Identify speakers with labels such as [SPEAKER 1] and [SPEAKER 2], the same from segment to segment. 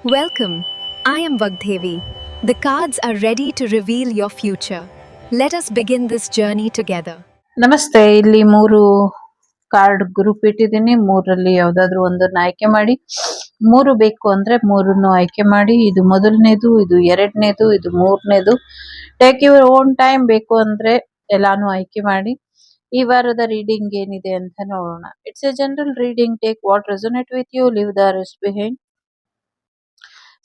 [SPEAKER 1] Welcome. I am Vagdevi. The cards are ready to reveal your future. Let us begin this journey together.
[SPEAKER 2] ನಮಸ್ತೆ. ಇಲ್ಲಿ 3 card group ಇಟ್ಟಿದ್ದೀನಿ. 3ರಲ್ಲಿ ಯಾವ್ದಾದ್ರು ಒಂದನ್ನ ಆಯ್ಕೆ ಮಾಡಿ. 3 ಬೇಕು ಅಂದ್ರೆ 3ನ್ನು ಆಯ್ಕೆ ಮಾಡಿ. ಇದು ಮೊದಲನೇದು, ಇದು ಎರಡನೇದು, ಇದು ಮೂರನೇದು. Take your own time. ಬೇಕು ಅಂದ್ರೆ ಎಲ್ಲಾನು ಆಯ್ಕೆ ಮಾಡಿ. ಈ ವಾರದ ರೀಡಿಂಗ್ ಏನಿದೆ ಅಂತ ನೋಡೋಣ. It's a general reading. Take what resonate with you, leave the rest behind.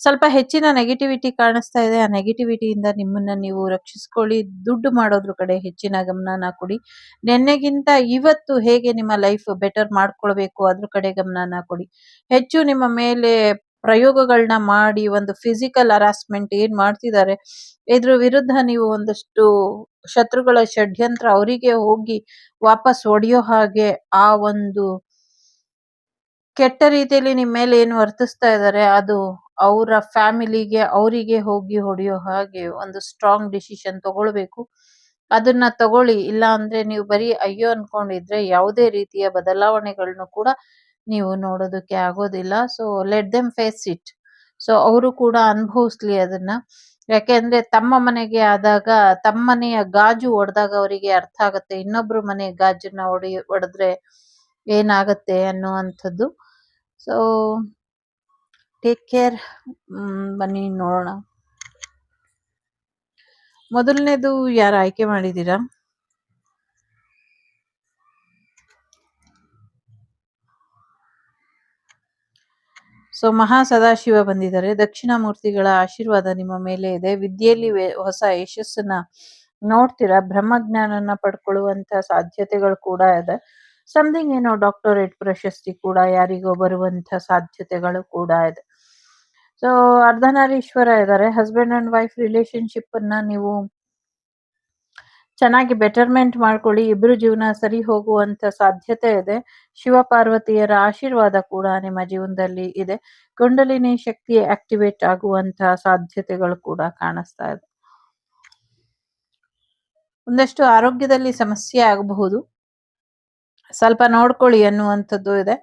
[SPEAKER 2] ಸ್ವಲ್ಪ ಹೆಚ್ಚಿನ ನೆಗೆಟಿವಿಟಿ ಕಾಣಿಸ್ತಾ ಇದೆ. ಆ ನೆಗೆಟಿವಿಟಿಯಿಂದ ನಿಮ್ಮನ್ನ ನೀವು ರಕ್ಷಿಸ್ಕೊಳ್ಳಿ. ದುಡ್ಡು ಮಾಡೋದ್ರ ಕಡೆ ಹೆಚ್ಚಿನ ಗಮನನ ಕೊಡಿ. ನಿನ್ನೆಗಿಂತ ಇವತ್ತು ಹೇಗೆ ನಿಮ್ಮ ಲೈಫ್ ಬೆಟರ್ ಮಾಡ್ಕೊಳ್ಬೇಕು ಅದ್ರ ಕಡೆ ಗಮನನ ಕೊಡಿ. ಹೆಚ್ಚು ನಿಮ್ಮ ಮೇಲೆ ಪ್ರಯೋಗಗಳನ್ನ ಮಾಡಿ ಒಂದು ಫಿಸಿಕಲ್ ಹರಾಸ್ಮೆಂಟ್ ಏನ್ ಮಾಡ್ತಿದ್ದಾರೆ ಇದ್ರ ವಿರುದ್ಧ ನೀವು ಒಂದಷ್ಟು ಶತ್ರುಗಳ ಷಡ್ಯಂತ್ರ ಅವರಿಗೆ ಹೋಗಿ ವಾಪಸ್ ಹೊಡೆಯೋ ಹಾಗೆ ಆ ಒಂದು ಕೆಟ್ಟ ರೀತಿಯಲ್ಲಿ ನಿಮ್ ಮೇಲೆ ಏನು ವರ್ತಿಸ್ತಾ ಇದ್ದಾರೆ ಅದು ಅವರ ಫ್ಯಾಮಿಲಿಗೆ ಅವರಿಗೆ ಹೋಗಿ ಹೊಡೆಯೋ ಹಾಗೆ ಒಂದು ಸ್ಟ್ರಾಂಗ್ ಡಿಸಿಷನ್ ತಗೊಳ್ಬೇಕು. ಅದನ್ನ ತಗೊಳ್ಳಿ. ಇಲ್ಲ ಅಂದ್ರೆ ನೀವು ಬರೀ ಅಯ್ಯೋ ಅನ್ಕೊಂಡಿದ್ರೆ ಯಾವುದೇ ರೀತಿಯ ಬದಲಾವಣೆಗಳನ್ನು ಕೂಡ ನೀವು ನೋಡೋದಕ್ಕೆ ಆಗೋದಿಲ್ಲ. So let them face it. So ಅವರು ಕೂಡ ಅನುಭವಿಸ್ಲಿ ಅದನ್ನ. ಯಾಕೆಂದ್ರೆ ತಮ್ಮ ಮನೆಗೆ ಆದಾಗ ತಮ್ಮ ಮನೆಯ ಗಾಜು ಒಡೆದಾಗ ಅವರಿಗೆ ಅರ್ಥ ಆಗತ್ತೆ ಇನ್ನೊಬ್ರು ಮನೆ ಗಾಜನ್ನ ಒಡೆದ್ರೆ ಏನಾಗತ್ತೆ ಅನ್ನುವಂಥದ್ದು. So take care. ಬನ್ನಿ ನೋಡೋಣ. ಮೊದಲನೇದು ಯಾರು ಆಯ್ಕೆ ಮಾಡಿದೀರಾ? ಸೊ ಮಹಾ ಸದಾಶಿವ ಬಂದಿದ್ದಾರೆ. ದಕ್ಷಿಣ ಮೂರ್ತಿಗಳ ಆಶೀರ್ವಾದ ನಿಮ್ಮ ಮೇಲೆ ಇದೆ. ವಿದ್ಯೆಯಲ್ಲಿ ಹೊಸ ಯಶಸ್ಸನ್ನ ನೋಡ್ತೀರಾ. ಬ್ರಹ್ಮಜ್ಞಾನನ ಪಡ್ಕೊಳ್ಳುವಂತ ಸಾಧ್ಯತೆಗಳು ಕೂಡ ಇದೆ. ಸಮಥಿಂಗ್ ಏನೋ ಡಾಕ್ಟರೇಟ್ ಪ್ರಶಸ್ತಿ ಕೂಡ ಯಾರಿಗೋ ಬರುವಂತ ಸಾಧ್ಯತೆಗಳು ಕೂಡ ಇದೆ. ಸೊ ಅರ್ಧನಾರೀಶ್ವರ ಇದ್ದಾರೆ. ಹಸ್ಬೆಂಡ್ ಅಂಡ್ ವೈಫ್ ರಿಲೇಶನ್ಶಿಪ್ ಅನ್ನ ನೀವು ಚೆನ್ನಾಗಿ ಬೆಟರ್ಮೆಂಟ್ ಮಾಡ್ಕೊಳ್ಳಿ. ಇಬ್ರು ಜೀವನ ಸರಿ ಹೋಗುವಂತ ಸಾಧ್ಯತೆ ಇದೆ. ಶಿವ ಪಾರ್ವತಿಯರ ಆಶೀರ್ವಾದ ಕೂಡ ನಿಮ್ಮ ಜೀವನದಲ್ಲಿ ಇದೆ. ಕುಂಡಲಿನಿ ಶಕ್ತಿ ಆಕ್ಟಿವೇಟ್ ಆಗುವಂತ ಸಾಧ್ಯತೆಗಳು ಕೂಡ ಕಾಣಿಸ್ತಾ ಇದೆ. ಒಂದಷ್ಟು ಆರೋಗ್ಯದಲ್ಲಿ ಸಮಸ್ಯೆ ಆಗಬಹುದು, ಸ್ವಲ್ಪ ನೋಡ್ಕೊಳ್ಳಿ ಅನ್ನುವಂಥದ್ದು ಇದೆ.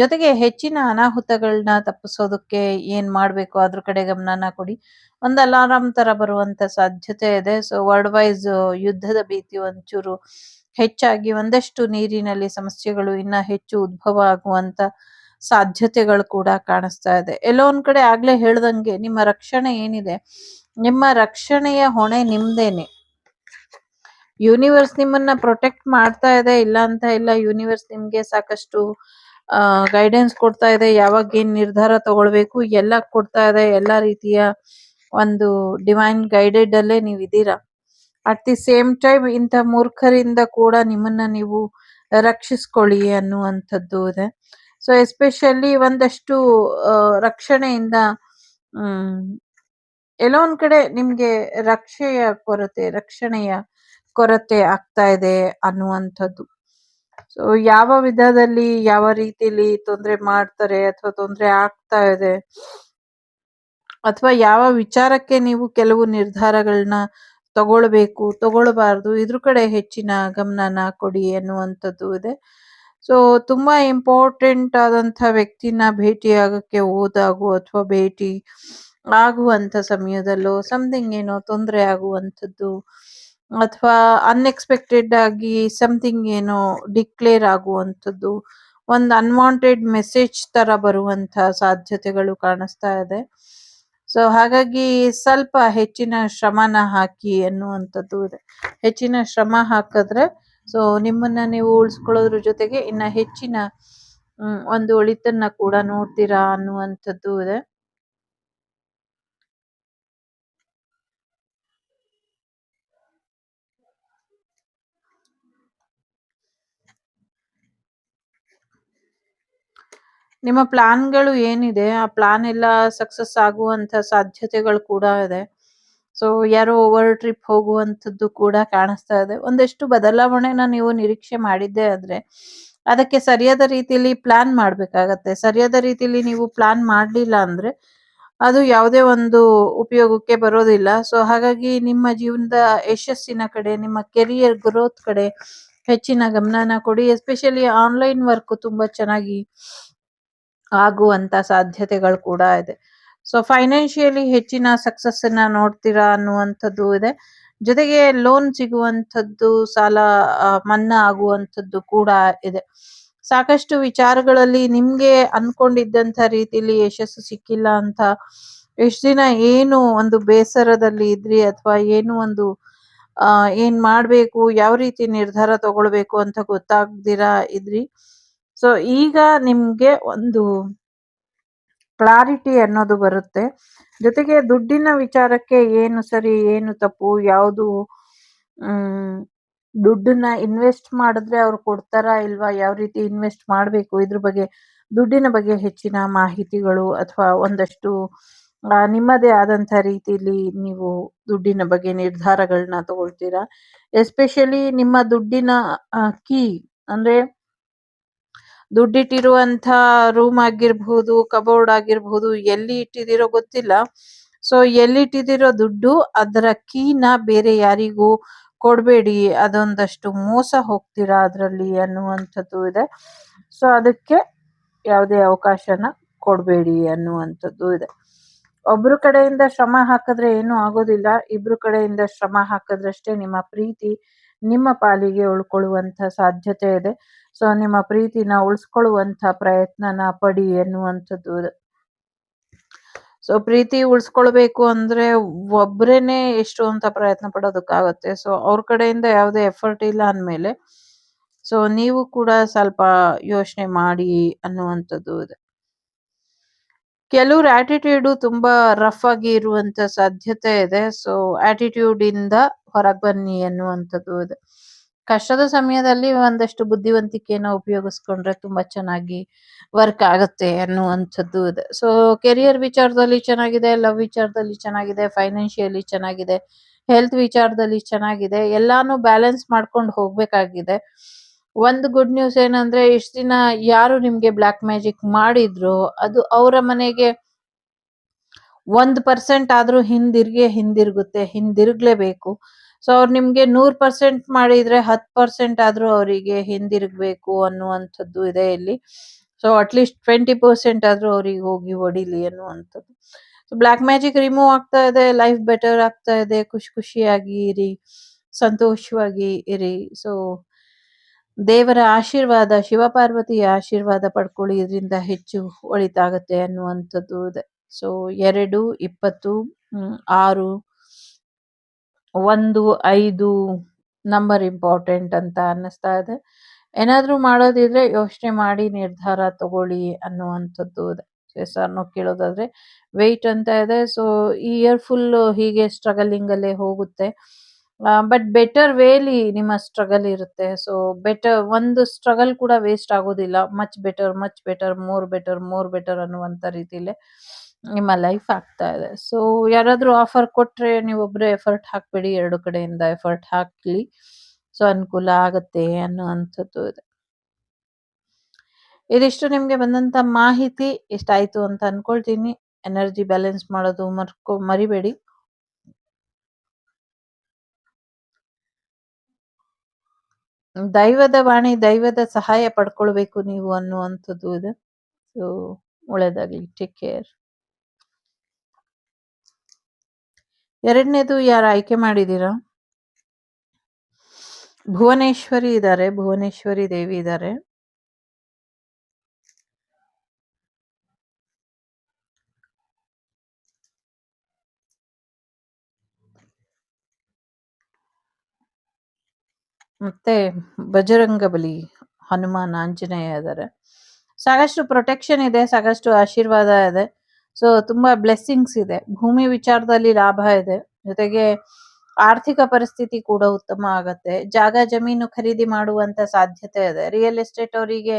[SPEAKER 2] ಜೊತೆಗೆ ಹೆಚ್ಚಿನ ಅನಾಹುತಗಳನ್ನ ತಪ್ಪಿಸೋದಕ್ಕೆ ಏನ್ ಮಾಡ್ಬೇಕು ಅದ್ರ ಕಡೆ ಗಮನನ ಕೊಡಿ. ಒಂದು ಅಲಾರಾಮ್ ತರ ಬರುವಂತ ಸಾಧ್ಯತೆ ಇದೆ. ಸೊ ವರ್ಲ್ಡ್ ವೈಸ್ ಯುದ್ಧದ ಭೀತಿ ಒಂಚೂರು ಹೆಚ್ಚಾಗಿ ಒಂದಷ್ಟು ನೀರಿನಲ್ಲಿ ಸಮಸ್ಯೆಗಳು ಇನ್ನ ಹೆಚ್ಚು ಉದ್ಭವ ಆಗುವಂತ ಸಾಧ್ಯತೆಗಳು ಕೂಡ ಕಾಣಿಸ್ತಾ ಇದೆ. ಎಲ್ಲೋ ಒಂದ್ ಕಡೆ ಆಗ್ಲೇ ಹೇಳ್ದಂಗೆ ನಿಮ್ಮ ರಕ್ಷಣೆ ಏನಿದೆ, ನಿಮ್ಮ ರಕ್ಷಣೆಯ ಹೊಣೆ ನಿಮ್ದೇನೆ. ಯೂನಿವರ್ಸ್ ನಿಮ್ಮನ್ನ ಪ್ರೊಟೆಕ್ಟ್ ಮಾಡ್ತಾ ಇದೆ, ಇಲ್ಲ ಅಂತ ಇಲ್ಲ. ಯೂನಿವರ್ಸ್ ನಿಮ್ಗೆ ಸಾಕಷ್ಟು ಗೈಡೆನ್ಸ್ ಕೊಡ್ತಾ ಇದೆ. ಯಾವಾಗ ಏನ್ ನಿರ್ಧಾರ ತಗೊಳ್ಬೇಕು ಎಲ್ಲ ಕೊಡ್ತಾ ಇದೆ. ಎಲ್ಲಾ ರೀತಿಯ ಒಂದು ಡಿವೈನ್ ಗೈಡೆಡ್ ಅಲ್ಲೇ ನೀವು ಇದ್ದೀರಾ. ಅಟ್ ದಿ ಸೇಮ್ ಟೈಮ್ ಇಂಥ ಮೂರ್ಖರಿಂದ ಕೂಡ ನಿಮ್ಮನ್ನ ನೀವು ರಕ್ಷಿಸ್ಕೊಳ್ಳಿ ಅನ್ನುವಂಥದ್ದು ಇದೆ. ಸೊ ಎಸ್ಪೆಷಲಿ ಒಂದಷ್ಟು ರಕ್ಷಣೆಯಿಂದ ಎಲ್ಲೋ ಒಂದ್ ಕಡೆ ನಿಮ್ಗೆ ರಕ್ಷಣೆಯ ಕೊರತೆ ಆಗ್ತಾ ಇದೆ ಅನ್ನುವಂಥದ್ದು. ಸೊ ಯಾವ ವಿಧದಲ್ಲಿ ಯಾವ ರೀತಿಲಿ ತೊಂದರೆ ಮಾಡ್ತಾರೆ ಅಥವಾ ತೊಂದರೆ ಆಗ್ತಾ ಇದೆ ಅಥವಾ ಯಾವ ವಿಚಾರಕ್ಕೆ ನೀವು ಕೆಲವು ನಿರ್ಧಾರಗಳನ್ನ ತಗೊಳ್ಬೇಕು ತಗೊಳ್ಬಾರ್ದು ಇದ್ರ ಕಡೆ ಹೆಚ್ಚಿನ ಗಮನನ ಕೊಡಿ ಅನ್ನುವಂಥದ್ದು ಇದೆ. ಸೊ ತುಂಬಾ ಇಂಪಾರ್ಟೆಂಟ್ ಆದಂತ ವ್ಯಕ್ತಿನ ಭೇಟಿ ಆಗಕ್ಕೆ ಹೋದಾಗೋ ಅಥವಾ ಭೇಟಿ ಆಗುವಂತ ಸಮಯದಲ್ಲೋ ಸಮಥಿಂಗ್ ಏನೋ ತೊಂದರೆ ಆಗುವಂಥದ್ದು ಅಥವಾ ಅನ್ಎಕ್ಸ್ಪೆಕ್ಟೆಡ್ ಆಗಿ ಸಮಥಿಂಗ್ ಏನೋ ಡಿಕ್ಲೇರ್ ಆಗುವಂಥದ್ದು, ಒಂದು ಅನ್ವಾಂಟೆಡ್ ಮೆಸೇಜ್ ತರ ಬರುವಂತ ಸಾಧ್ಯತೆಗಳು ಕಾಣಿಸ್ತಾ ಇದೆ. ಸೊ ಹಾಗಾಗಿ ಸ್ವಲ್ಪ ಹೆಚ್ಚಿನ ಶ್ರಮನ ಹಾಕಿ ಅನ್ನುವಂಥದ್ದು ಇದೆ. ಹೆಚ್ಚಿನ ಶ್ರಮ ಹಾಕಿದ್ರೆ ಸೊ ನಿಮ್ಮನ್ನ ನೀವು ಉಳಿಸ್ಕೊಳ್ಳೋದ್ರ ಜೊತೆಗೆ ಇನ್ನ ಹೆಚ್ಚಿನ ಒಂದು ಒಳಿತನ್ನ ಕೂಡ ನೋಡ್ತೀರಾ ಅನ್ನುವಂಥದ್ದು ಇದೆ. ನಿಮ್ಮ ಪ್ಲಾನ್ಗಳು ಏನಿದೆ ಆ ಪ್ಲಾನ್ ಎಲ್ಲ ಸಕ್ಸಸ್ ಆಗುವಂತ ಸಾಧ್ಯತೆಗಳು ಕೂಡ ಇದೆ. ಸೊ ಯಾರೋ ಓವರ್ ಟ್ರಿಪ್ ಹೋಗುವಂಥದ್ದು ಕೂಡ ಕಾಣಿಸ್ತಾ ಇದೆ. ಒಂದಷ್ಟು ಬದಲಾವಣೆನ ನೀವು ನಿರೀಕ್ಷೆ ಮಾಡಿದ್ದೆ ಆದ್ರೆ ಅದಕ್ಕೆ ಸರಿಯಾದ ರೀತಿಯಲ್ಲಿ ಪ್ಲಾನ್ ಮಾಡ್ಬೇಕಾಗತ್ತೆ. ಸರಿಯಾದ ರೀತಿಯಲ್ಲಿ ನೀವು ಪ್ಲಾನ್ ಮಾಡ್ಲಿಲ್ಲ ಅಂದ್ರೆ ಅದು ಯಾವುದೇ ಒಂದು ಉಪಯೋಗಕ್ಕೆ ಬರೋದಿಲ್ಲ. ಸೊ ಹಾಗಾಗಿ ನಿಮ್ಮ ಜೀವನದ ಯಶಸ್ಸಿನ ಕಡೆ, ನಿಮ್ಮ ಕೆರಿಯರ್ ಗ್ರೋತ್ ಕಡೆ ಹೆಚ್ಚಿನ ಗಮನನ ಕೊಡಿ. ಎಸ್ಪೆಷಲಿ ಆನ್ಲೈನ್ ವರ್ಕ್ ತುಂಬಾ ಚೆನ್ನಾಗಿ ಆಗುವಂತ ಸಾಧ್ಯತೆಗಳು ಕೂಡ ಇದೆ. ಸೊ ಫೈನಾನ್ಷಿಯಲಿ ಹೆಚ್ಚಿನ ಸಕ್ಸಸ್ ಅನ್ನ ನೋಡ್ತೀರಾ ಅನ್ನುವಂಥದ್ದು ಇದೆ. ಜೊತೆಗೆ ಲೋನ್ ಸಿಗುವಂಥದ್ದು, ಸಾಲ ಮನ್ನಾ ಆಗುವಂಥದ್ದು ಕೂಡ ಇದೆ. ಸಾಕಷ್ಟು ವಿಚಾರಗಳಲ್ಲಿ ನಿಮ್ಗೆ ಅನ್ಕೊಂಡಿದ್ದಂಥ ರೀತಿಲಿ ಯಶಸ್ಸು ಸಿಕ್ಕಿಲ್ಲ ಅಂತ ಎಷ್ಟ್ ದಿನ ಏನು ಒಂದು ಬೇಸರದಲ್ಲಿ ಇದ್ರಿ, ಅಥವಾ ಏನು ಒಂದು ಏನ್ ಮಾಡ್ಬೇಕು, ಯಾವ ರೀತಿ ನಿರ್ಧಾರ ತಗೊಳ್ಬೇಕು ಅಂತ ಗೊತ್ತಾಗ್ದಿರಾ ಇದ್ರಿ. ಸೊ ಈಗ ನಿಮ್ಗೆ ಒಂದು ಕ್ಲಾರಿಟಿ ಅನ್ನೋದು ಬರುತ್ತೆ. ಜೊತೆಗೆ ದುಡ್ಡಿನ ವಿಚಾರಕ್ಕೆ ಏನು ಸರಿ ಏನು ತಪ್ಪು, ಯಾವುದು ದುಡ್ಡನ್ನ ಇನ್ವೆಸ್ಟ್ ಮಾಡಿದ್ರೆ ಅವ್ರು ಕೊಡ್ತಾರಾ ಇಲ್ವಾ, ಯಾವ ರೀತಿ ಇನ್ವೆಸ್ಟ್ ಮಾಡಬೇಕು, ಇದ್ರ ಬಗ್ಗೆ ದುಡ್ಡಿನ ಬಗ್ಗೆ ಹೆಚ್ಚಿನ ಮಾಹಿತಿಗಳು ಅಥವಾ ಒಂದಷ್ಟು ನಿಮ್ಮದೇ ಆದಂಥ ರೀತಿಲಿ ನೀವು ದುಡ್ಡಿನ ಬಗ್ಗೆ ನಿರ್ಧಾರಗಳನ್ನ ತಗೊಳ್ತೀರಾ. ಎಸ್ಪೆಷಲಿ ನಿಮ್ಮ ದುಡ್ಡಿನ ಕೀ ಅಂದ್ರೆ ದುಡ್ಡಿಟ್ಟಿರುವಂಥ ರೂಮ್ ಆಗಿರ್ಬಹುದು, ಕಬೋರ್ಡ್ ಆಗಿರ್ಬಹುದು, ಎಲ್ಲಿ ಇಟ್ಟಿದಿರೋ ಗೊತ್ತಿಲ್ಲ. ಸೊ ಎಲ್ಲಿಟ್ಟಿದಿರೋ ದುಡ್ಡು, ಅದರ ಕೀನ ಬೇರೆ ಯಾರಿಗೂ ಕೊಡಬೇಡಿ, ಅದೊಂದಷ್ಟು ಮೋಸ ಹೋಗ್ತೀರಾ ಅದರಲ್ಲಿ ಅನ್ನುವಂಥದ್ದು ಇದೆ. ಸೊ ಅದಕ್ಕೆ ಯಾವುದೇ ಅವಕಾಶನ ಕೊಡಬೇಡಿ ಅನ್ನುವಂಥದ್ದು ಇದೆ. ಒಬ್ರು ಕಡೆಯಿಂದ ಶ್ರಮ ಹಾಕಿದ್ರೆ ಏನೂ ಆಗೋದಿಲ್ಲ, ಇಬ್ರು ಕಡೆಯಿಂದ ಶ್ರಮ ಹಾಕಿದ್ರಷ್ಟೇ ನಿಮ್ಮ ಪ್ರೀತಿ ನಿಮ್ಮ ಪಾಲಿಗೆ ಉಳ್ಕೊಳ್ಳುವಂಥ ಸಾಧ್ಯತೆ ಇದೆ. ಸೊ ನಿಮ್ಮ ಪ್ರೀತಿನ ಉಳಿಸ್ಕೊಳ್ಳುವಂಥ ಪ್ರಯತ್ನನ ಪಡಿ ಎನ್ನುವಂಥದ್ದು ಇದೆ. ಸೊ ಪ್ರೀತಿ ಉಳಿಸ್ಕೊಳ್ಬೇಕು ಅಂದ್ರೆ ಒಬ್ರೇನೆ ಎಷ್ಟು ಅಂತ ಪ್ರಯತ್ನ ಪಡೋದಕ್ಕಾಗತ್ತೆ. ಸೊ ಅವ್ರ ಕಡೆಯಿಂದ ಯಾವುದೇ ಎಫರ್ಟ್ ಇಲ್ಲ ಅಂದಮೇಲೆ ಸೊ ನೀವು ಕೂಡ ಸ್ವಲ್ಪ ಯೋಚನೆ ಮಾಡಿ ಅನ್ನುವಂಥದ್ದು ಇದೆ. ಕೆಲವ್ರ ಆಟಿಟ್ಯೂಡು ತುಂಬಾ ರಫ್ ಆಗಿ ಇರುವಂತ ಸಾಧ್ಯತೆ ಇದೆ. ಸೊ ಆಟಿಟ್ಯೂಡ್ ಇಂದ ಹೊರಗೆ ಬನ್ನಿ ಅನ್ನುವಂಥದ್ದು ಇದೆ. ಕಷ್ಟದ ಸಮಯದಲ್ಲಿ ಒಂದಷ್ಟು ಬುದ್ಧಿವಂತಿಕೆಯನ್ನು ಉಪಯೋಗಿಸ್ಕೊಂಡ್ರೆ ತುಂಬಾ ಚೆನ್ನಾಗಿ ವರ್ಕ್ ಆಗುತ್ತೆ ಅನ್ನುವಂಥದ್ದು ಇದೆ. ಸೊ ಕೆರಿಯರ್ ವಿಚಾರದಲ್ಲಿ ಚೆನ್ನಾಗಿದೆ, ಲವ್ ವಿಚಾರದಲ್ಲಿ ಚೆನ್ನಾಗಿದೆ, ಫೈನಾನ್ಷಿಯಲಿ ಚೆನ್ನಾಗಿದೆ, ಹೆಲ್ತ್ ವಿಚಾರದಲ್ಲಿ ಚೆನ್ನಾಗಿದೆ. ಎಲ್ಲಾನು ಬ್ಯಾಲೆನ್ಸ್ ಮಾಡ್ಕೊಂಡು ಹೋಗ್ಬೇಕಾಗಿದೆ. ಒಂದು ಗುಡ್ ನ್ಯೂಸ್ ಏನಂದ್ರೆ, ಇಷ್ಟ ದಿನ ಯಾರು ನಿಮ್ಗೆ ಬ್ಲಾಕ್ ಮ್ಯಾಜಿಕ್ ಮಾಡಿದ್ರು ಅದು ಅವರ ಮನೆಗೆ 1% ಆದ್ರೂ ಹಿಂದಿರುಗುತ್ತೆ, ಹಿಂದಿರುಗ್ಲೇಬೇಕು. ಸೊ ಅವ್ರು ನಿಮ್ಗೆ 100% ಮಾಡಿದ್ರೆ 10% ಆದ್ರೂ ಅವರಿಗೆ ಹಿಂದಿರುಗ್ಬೇಕು ಅನ್ನುವಂಥದ್ದು ಇದೆ ಇಲ್ಲಿ. ಸೊ ಅಟ್ಲೀಸ್ಟ್ 20% ಆದ್ರೂ ಅವ್ರಿಗೆ ಹೋಗಿ ಹೊಡಿಲಿ ಅನ್ನುವಂಥದ್ದು. ಸೊ ಬ್ಲಾಕ್ ಮ್ಯಾಜಿಕ್ ರಿಮೂವ್ ಆಗ್ತಾ ಇದೆ, ಲೈಫ್ ಬೆಟರ್ ಆಗ್ತಾ ಇದೆ, ಖುಷಿಯಾಗಿ ಇರಿ, ಸಂತೋಷವಾಗಿ ಇರಿ. ಸೊ ದೇವರ ಆಶೀರ್ವಾದ, ಶಿವಪಾರ್ವತಿಯ ಆಶೀರ್ವಾದ ಪಡ್ಕೊಳ್ಳಿ, ಇದರಿಂದ ಹೆಚ್ಚು ಒಳಿತಾಗತ್ತೆ ಅನ್ನುವಂಥದ್ದು ಇದೆ. ಸೊ 2, 20, 6, 1, 5 ನಂಬರ್ ಇಂಪಾರ್ಟೆಂಟ್ ಅಂತ ಅನ್ನಿಸ್ತಾ ಇದೆ. ಏನಾದ್ರೂ ಮಾಡೋದಿದ್ರೆ ಯೋಚನೆ ಮಾಡಿ ನಿರ್ಧಾರ ತಗೊಳ್ಳಿ ಅನ್ನುವಂಥದ್ದು ಇದೆ. ಎಸ್ ಆರ್ ನೋ ಕೇಳೋದಾದ್ರೆ ವೆಯ್ಟ್ ಅಂತ ಇದೆ. ಸೊ ಈ ಇಯರ್ ಫುಲ್ ಹೀಗೆ ಸ್ಟ್ರಗಲಿಂಗ್ ಅಲ್ಲೇ ಹೋಗುತ್ತೆ. ಬಟ್ ಬೆಟರ್ ವೇಲಿ ನಿಮ್ಮ ಸ್ಟ್ರಗಲ್ ಇರುತ್ತೆ. ಸೊ ಬೆಟರ್ ಒಂದು ಸ್ಟ್ರಗಲ್ ಕೂಡ ವೇಸ್ಟ್ ಆಗೋದಿಲ್ಲ. ಮಚ್ ಬೆಟರ್, ಮೋರ್ ಬೆಟರ್ ಅನ್ನುವಂಥ ರೀತಿಲೇ ನಿಮ್ಮ ಲೈಫ್ ಆಗ್ತಾ ಇದೆ. ಸೊ ಯಾರಾದ್ರೂ ಆಫರ್ ಕೊಟ್ರೆ ನೀವೊಬ್ರೆ ಎಫರ್ಟ್ ಹಾಕ್ಬೇಡಿ, 2 ಕಡೆಯಿಂದ ಎಫರ್ಟ್ ಹಾಕ್ಲಿ. ಸೊ ಅನುಕೂಲ ಆಗತ್ತೆ ಅನ್ನುವಂಥದ್ದು ಇದೆ. ಇದಿಷ್ಟು ನಿಮ್ಗೆ ಬಂದಂತ ಮಾಹಿತಿ ಇಷ್ಟ ಆಯ್ತು ಅಂತ ಅನ್ಕೊಳ್ತೀನಿ. ಎನರ್ಜಿ ಬ್ಯಾಲೆನ್ಸ್ ಮಾಡೋದು ಮರಿಬೇಡಿ. ದೈವದ ವಾಣಿ, ದೈವದ ಸಹಾಯ ಪಡ್ಕೊಳ್ಬೇಕು ನೀವು ಅನ್ನುವಂಥದ್ದು ಇದೆ. ಸೊ ಒಳ್ಳೇದಾಗ್ಲಿ, ಟೇಕ್ ಕೇರ್. ಎರಡನೇದು ಯಾರು ಆಯ್ಕೆ ಮಾಡಿದೀರಾ? ಭುವನೇಶ್ವರಿ ಇದ್ದಾರೆ, ಭುವನೇಶ್ವರಿ ದೇವಿ ಇದ್ದಾರೆ. ಮತ್ತೆ ಬಜರಂಗ ಬಲಿ, ಹನುಮಾನ್, ಆಂಜನೇಯ ಇದ್ದಾರೆ. ಸಾಕಷ್ಟು ಪ್ರೊಟೆಕ್ಷನ್ ಇದೆ, ಸಾಕಷ್ಟು ಆಶೀರ್ವಾದ ಇದೆ. ಸೊ ತುಂಬಾ ಬ್ಲೆಸ್ಸಿಂಗ್ಸ್ ಇದೆ. ಭೂಮಿ ವಿಚಾರದಲ್ಲಿ ಲಾಭ ಇದೆ, ಜೊತೆಗೆ ಆರ್ಥಿಕ ಪರಿಸ್ಥಿತಿ ಕೂಡ ಉತ್ತಮ ಆಗತ್ತೆ. ಜಾಗ ಜಮೀನು ಖರೀದಿ ಮಾಡುವಂತ ಸಾಧ್ಯತೆ ಇದೆ. ರಿಯಲ್ ಎಸ್ಟೇಟ್ ಅವರಿಗೆ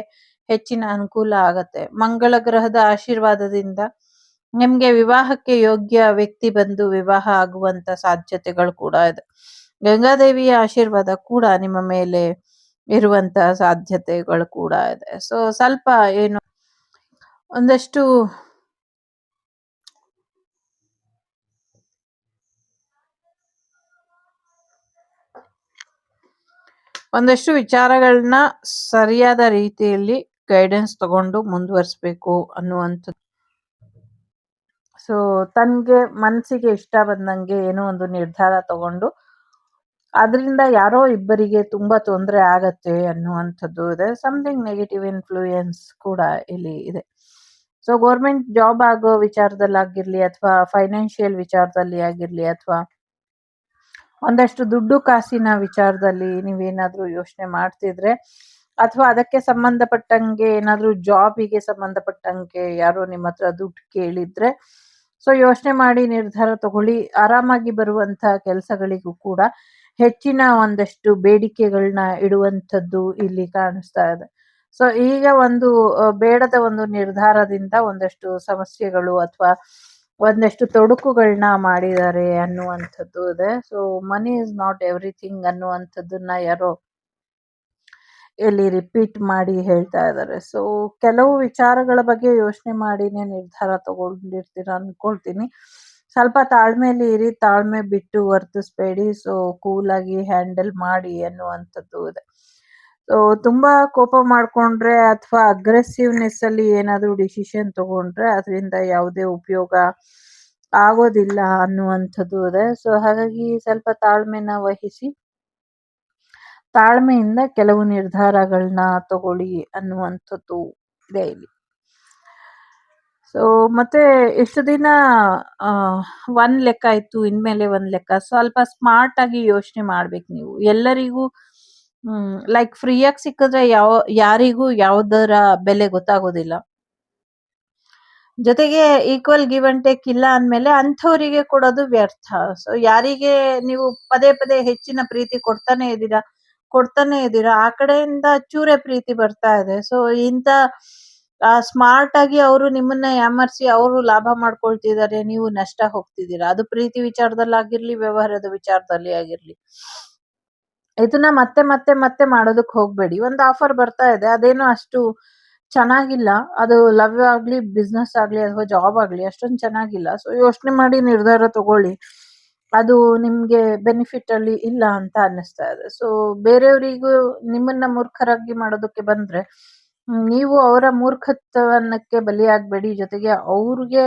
[SPEAKER 2] ಹೆಚ್ಚಿನ ಅನುಕೂಲ ಆಗತ್ತೆ. ಮಂಗಳ ಗ್ರಹದ ಆಶೀರ್ವಾದದಿಂದ ನಿಮ್ಗೆ ವಿವಾಹಕ್ಕೆ ಯೋಗ್ಯ ವ್ಯಕ್ತಿ ಬಂದು ವಿವಾಹ ಆಗುವಂತ ಸಾಧ್ಯತೆಗಳು ಕೂಡ ಇದೆ. ಗಂಗಾದೇವಿಯ ಆಶೀರ್ವಾದ ಕೂಡ ನಿಮ್ಮ ಮೇಲೆ ಇರುವಂತ ಸಾಧ್ಯತೆಗಳು ಕೂಡ ಇದೆ. ಸೊ ಸ್ವಲ್ಪ ಏನು ಒಂದಷ್ಟು ವಿಚಾರಗಳನ್ನ ಸರಿಯಾದ ರೀತಿಯಲ್ಲಿ ಗೈಡೆನ್ಸ್ ತಗೊಂಡು ಮುಂದುವರಿಸಬೇಕು ಅನ್ನುವಂಥದ್ದು. ಸೊ ತನ್ಗೆ ಮನ್ಸಿಗೆ ಇಷ್ಟ ಬಂದಂಗೆ ಏನೋ ಒಂದು ನಿರ್ಧಾರ ತಗೊಂಡು ಅದರಿಂದ ಯಾರೋ ಇಬ್ಬರಿಗೆ ತುಂಬಾ ತೊಂದರೆ ಆಗತ್ತೆ ಅನ್ನುವಂಥದ್ದು ಇದೆ. ಸಮಥಿಂಗ್ ನೆಗೆಟಿವ್ ಇನ್ಫ್ಲೂಯೆನ್ಸ್ ಕೂಡ ಇಲ್ಲಿ ಇದೆ. ಸೊ ಗೌರ್ಮೆಂಟ್ ಜಾಬ್ ಆಗೋ ವಿಚಾರದಲ್ಲಾಗಿರ್ಲಿ ಅಥವಾ ಫೈನಾನ್ಷಿಯಲ್ ವಿಚಾರದಲ್ಲಿ ಆಗಿರ್ಲಿ ಅಥವಾ ಒಂದಷ್ಟು ದುಡ್ಡು ಕಾಸಿನ ವಿಚಾರದಲ್ಲಿ ನೀವೇನಾದ್ರೂ ಯೋಚನೆ ಮಾಡ್ತಿದ್ರೆ ಅಥವಾ ಅದಕ್ಕೆ ಸಂಬಂಧಪಟ್ಟಂಗೆ ಏನಾದ್ರೂ ಜಾಬಿಗೆ ಸಂಬಂಧಪಟ್ಟಂಗೆ ಯಾರೋ ನಿಮ್ಮ ಹತ್ರ ದುಡ್ಡು ಕೇಳಿದ್ರೆ ಸೊ ಯೋಚನೆ ಮಾಡಿ ನಿರ್ಧಾರ ತಗೊಳ್ಳಿ. ಆರಾಮಾಗಿ ಬರುವಂತ ಕೆಲಸಗಳಿಗೂ ಕೂಡ ಹೆಚ್ಚಿನ ಒಂದಷ್ಟು ಬೇಡಿಕೆಗಳನ್ನ ಇಡುವಂಥದ್ದು ಇಲ್ಲಿ ಕಾಣಿಸ್ತಾ ಇದೆ. ಸೊ ಈಗ ಒಂದು ಬೇಡದ ಒಂದು ನಿರ್ಧಾರದಿಂದ ಒಂದಷ್ಟು ಸಮಸ್ಯೆಗಳು ಅಥವಾ ಒಂದಷ್ಟು ತೊಡಕುಗಳನ್ನ ಮಾಡಿದ್ದಾರೆ ಅನ್ನುವಂಥದ್ದು ಇದೆ. So money is not everything ಅನ್ನುವಂಥದ್ದನ್ನ ಯಾರೋ ಇಲ್ಲಿ ರಿಪೀಟ್ ಮಾಡಿ ಹೇಳ್ತಾ ಇದ್ದಾರೆ. ಸೊ ಕೆಲವು ವಿಚಾರಗಳ ಬಗ್ಗೆ ಯೋಚನೆ ಮಾಡಿನೇ ನಿರ್ಧಾರ ತಗೊಂಡಿರ್ತೀರ ಅನ್ಕೊಳ್ತೀನಿ. ಸ್ವಲ್ಪ ತಾಳ್ಮೆಯಲ್ಲಿ ಇರಿ, ತಾಳ್ಮೆ ಬಿಟ್ಟು ವರ್ತಿಸ್ಬೇಡಿ. ಸೊ ಕೂಲಾಗಿ ಹ್ಯಾಂಡಲ್ ಮಾಡಿ ಅನ್ನುವಂಥದ್ದು ಇದೆ. ಸೊ ತುಂಬಾ ಕೋಪ ಮಾಡ್ಕೊಂಡ್ರೆ ಅಥವಾ ಅಗ್ರೆಸಿವ್ನೆಸ್ ಅಲ್ಲಿ ಏನಾದ್ರೂ ಡಿಸಿಷನ್ ತಗೊಂಡ್ರೆ ಅದರಿಂದ ಯಾವುದೇ ಉಪಯೋಗ ಆಗೋದಿಲ್ಲ ಅನ್ನುವಂಥದ್ದು ಇದೆ. ಸೊ ಹಾಗಾಗಿ ಸ್ವಲ್ಪ ತಾಳ್ಮೆನ ವಹಿಸಿ ತಾಳ್ಮೆಯಿಂದ ಕೆಲವು ನಿರ್ಧಾರಗಳನ್ನ ತಗೊಳ್ಳಿ ಅನ್ನುವಂಥದ್ದು ಇದೆ ಇಲ್ಲಿ. ಸೊ ಮತ್ತೆ ಇಷ್ಟು ದಿನ ಒಂದ್ ಲೆಕ್ಕ ಇತ್ತು, ಇನ್ಮೇಲೆ ಒಂದ್ ಲೆಕ್ಕ. ಸ್ವಲ್ಪ ಸ್ಮಾರ್ಟ್ ಆಗಿ ಯೋಚನೆ ಮಾಡ್ಬೇಕು ನೀವು. ಎಲ್ಲರಿಗೂ ಲೈಕ್ ಫ್ರೀಯಾಗಿ ಸಿಕ್ಕಿದ್ರೆ ಯಾರಿಗೂ ಯಾವ್ದರ ಬೆಲೆ ಗೊತ್ತಾಗೋದಿಲ್ಲ. ಜೊತೆಗೆ ಈಕ್ವಲ್ ಗಿವ್ ಅಂಡ್ ಟೇಕ್ ಇಲ್ಲ ಅಂದ್ಮೇಲೆ ಅಂಥವರಿಗೆ ಕೊಡೋದು ವ್ಯರ್ಥ. ಸೊ ಯಾರಿಗೆ ನೀವು ಪದೇ ಪದೇ ಹೆಚ್ಚಿನ ಪ್ರೀತಿ ಕೊಡ್ತಾನೆ ಇದ್ದೀರಾ ಆ ಕಡೆಯಿಂದ ಚೂರೇ ಪ್ರೀತಿ ಬರ್ತಾ ಇದೆ. ಸೊ ಇಂಥ ಸ್ಮಾರ್ಟ್ ಆಗಿ ಅವರು ನಿಮ್ಮನ್ನ ಯಾಮರ್ಸಿ ಅವರು ಲಾಭ ಮಾಡ್ಕೊಳ್ತಿದ್ದಾರೆ, ನೀವು ನಷ್ಟ ಹೋಗ್ತಿದ್ದೀರಾ. ಅದು ಪ್ರೀತಿ ವಿಚಾರದಲ್ಲಾಗಿರ್ಲಿ, ವ್ಯವಹಾರದ ವಿಚಾರದಲ್ಲಿ ಆಗಿರ್ಲಿ. ಇದನ್ನ ಮತ್ತೆ ಮತ್ತೆ ಮತ್ತೆ ಮಾಡೋದಕ್ಕೆ ಹೋಗ್ಬೇಡಿ. ಒಂದು ಆಫರ್ ಬರ್ತಾ ಇದೆ, ಅದೇನೋ ಅಷ್ಟು ಚೆನ್ನಾಗಿಲ್ಲ. ಅದು ಲವ್ ಆಗ್ಲಿ, ಬಿಸ್ನೆಸ್ ಆಗ್ಲಿ ಅಥವಾ ಜಾಬ್ ಆಗ್ಲಿ ಅಷ್ಟೊಂದು ಚೆನ್ನಾಗಿಲ್ಲ. ಸೊ ಯೋಚನೆ ಮಾಡಿ ನಿರ್ಧಾರ ತಗೊಳ್ಳಿ. ಅದು ನಿಮ್ಗೆ ಬೆನಿಫಿಟ್ ಅಲ್ಲಿ ಇಲ್ಲ ಅಂತ ಅನ್ನಿಸ್ತಾ ಇದೆ. ಸೊ ಬೇರೆಯವರಿಗೂ ನಿಮ್ಮನ್ನ ಮೂರ್ಖರಾಗಿ ಮಾಡೋದಕ್ಕೆ ಬಂದ್ರೆ ನೀವು ಅವರ ಮೂರ್ಖತನಕ್ಕೆ ಬಲಿಯಾಗಬೇಡಿ. ಜೊತೆಗೆ ಅವ್ರಿಗೆ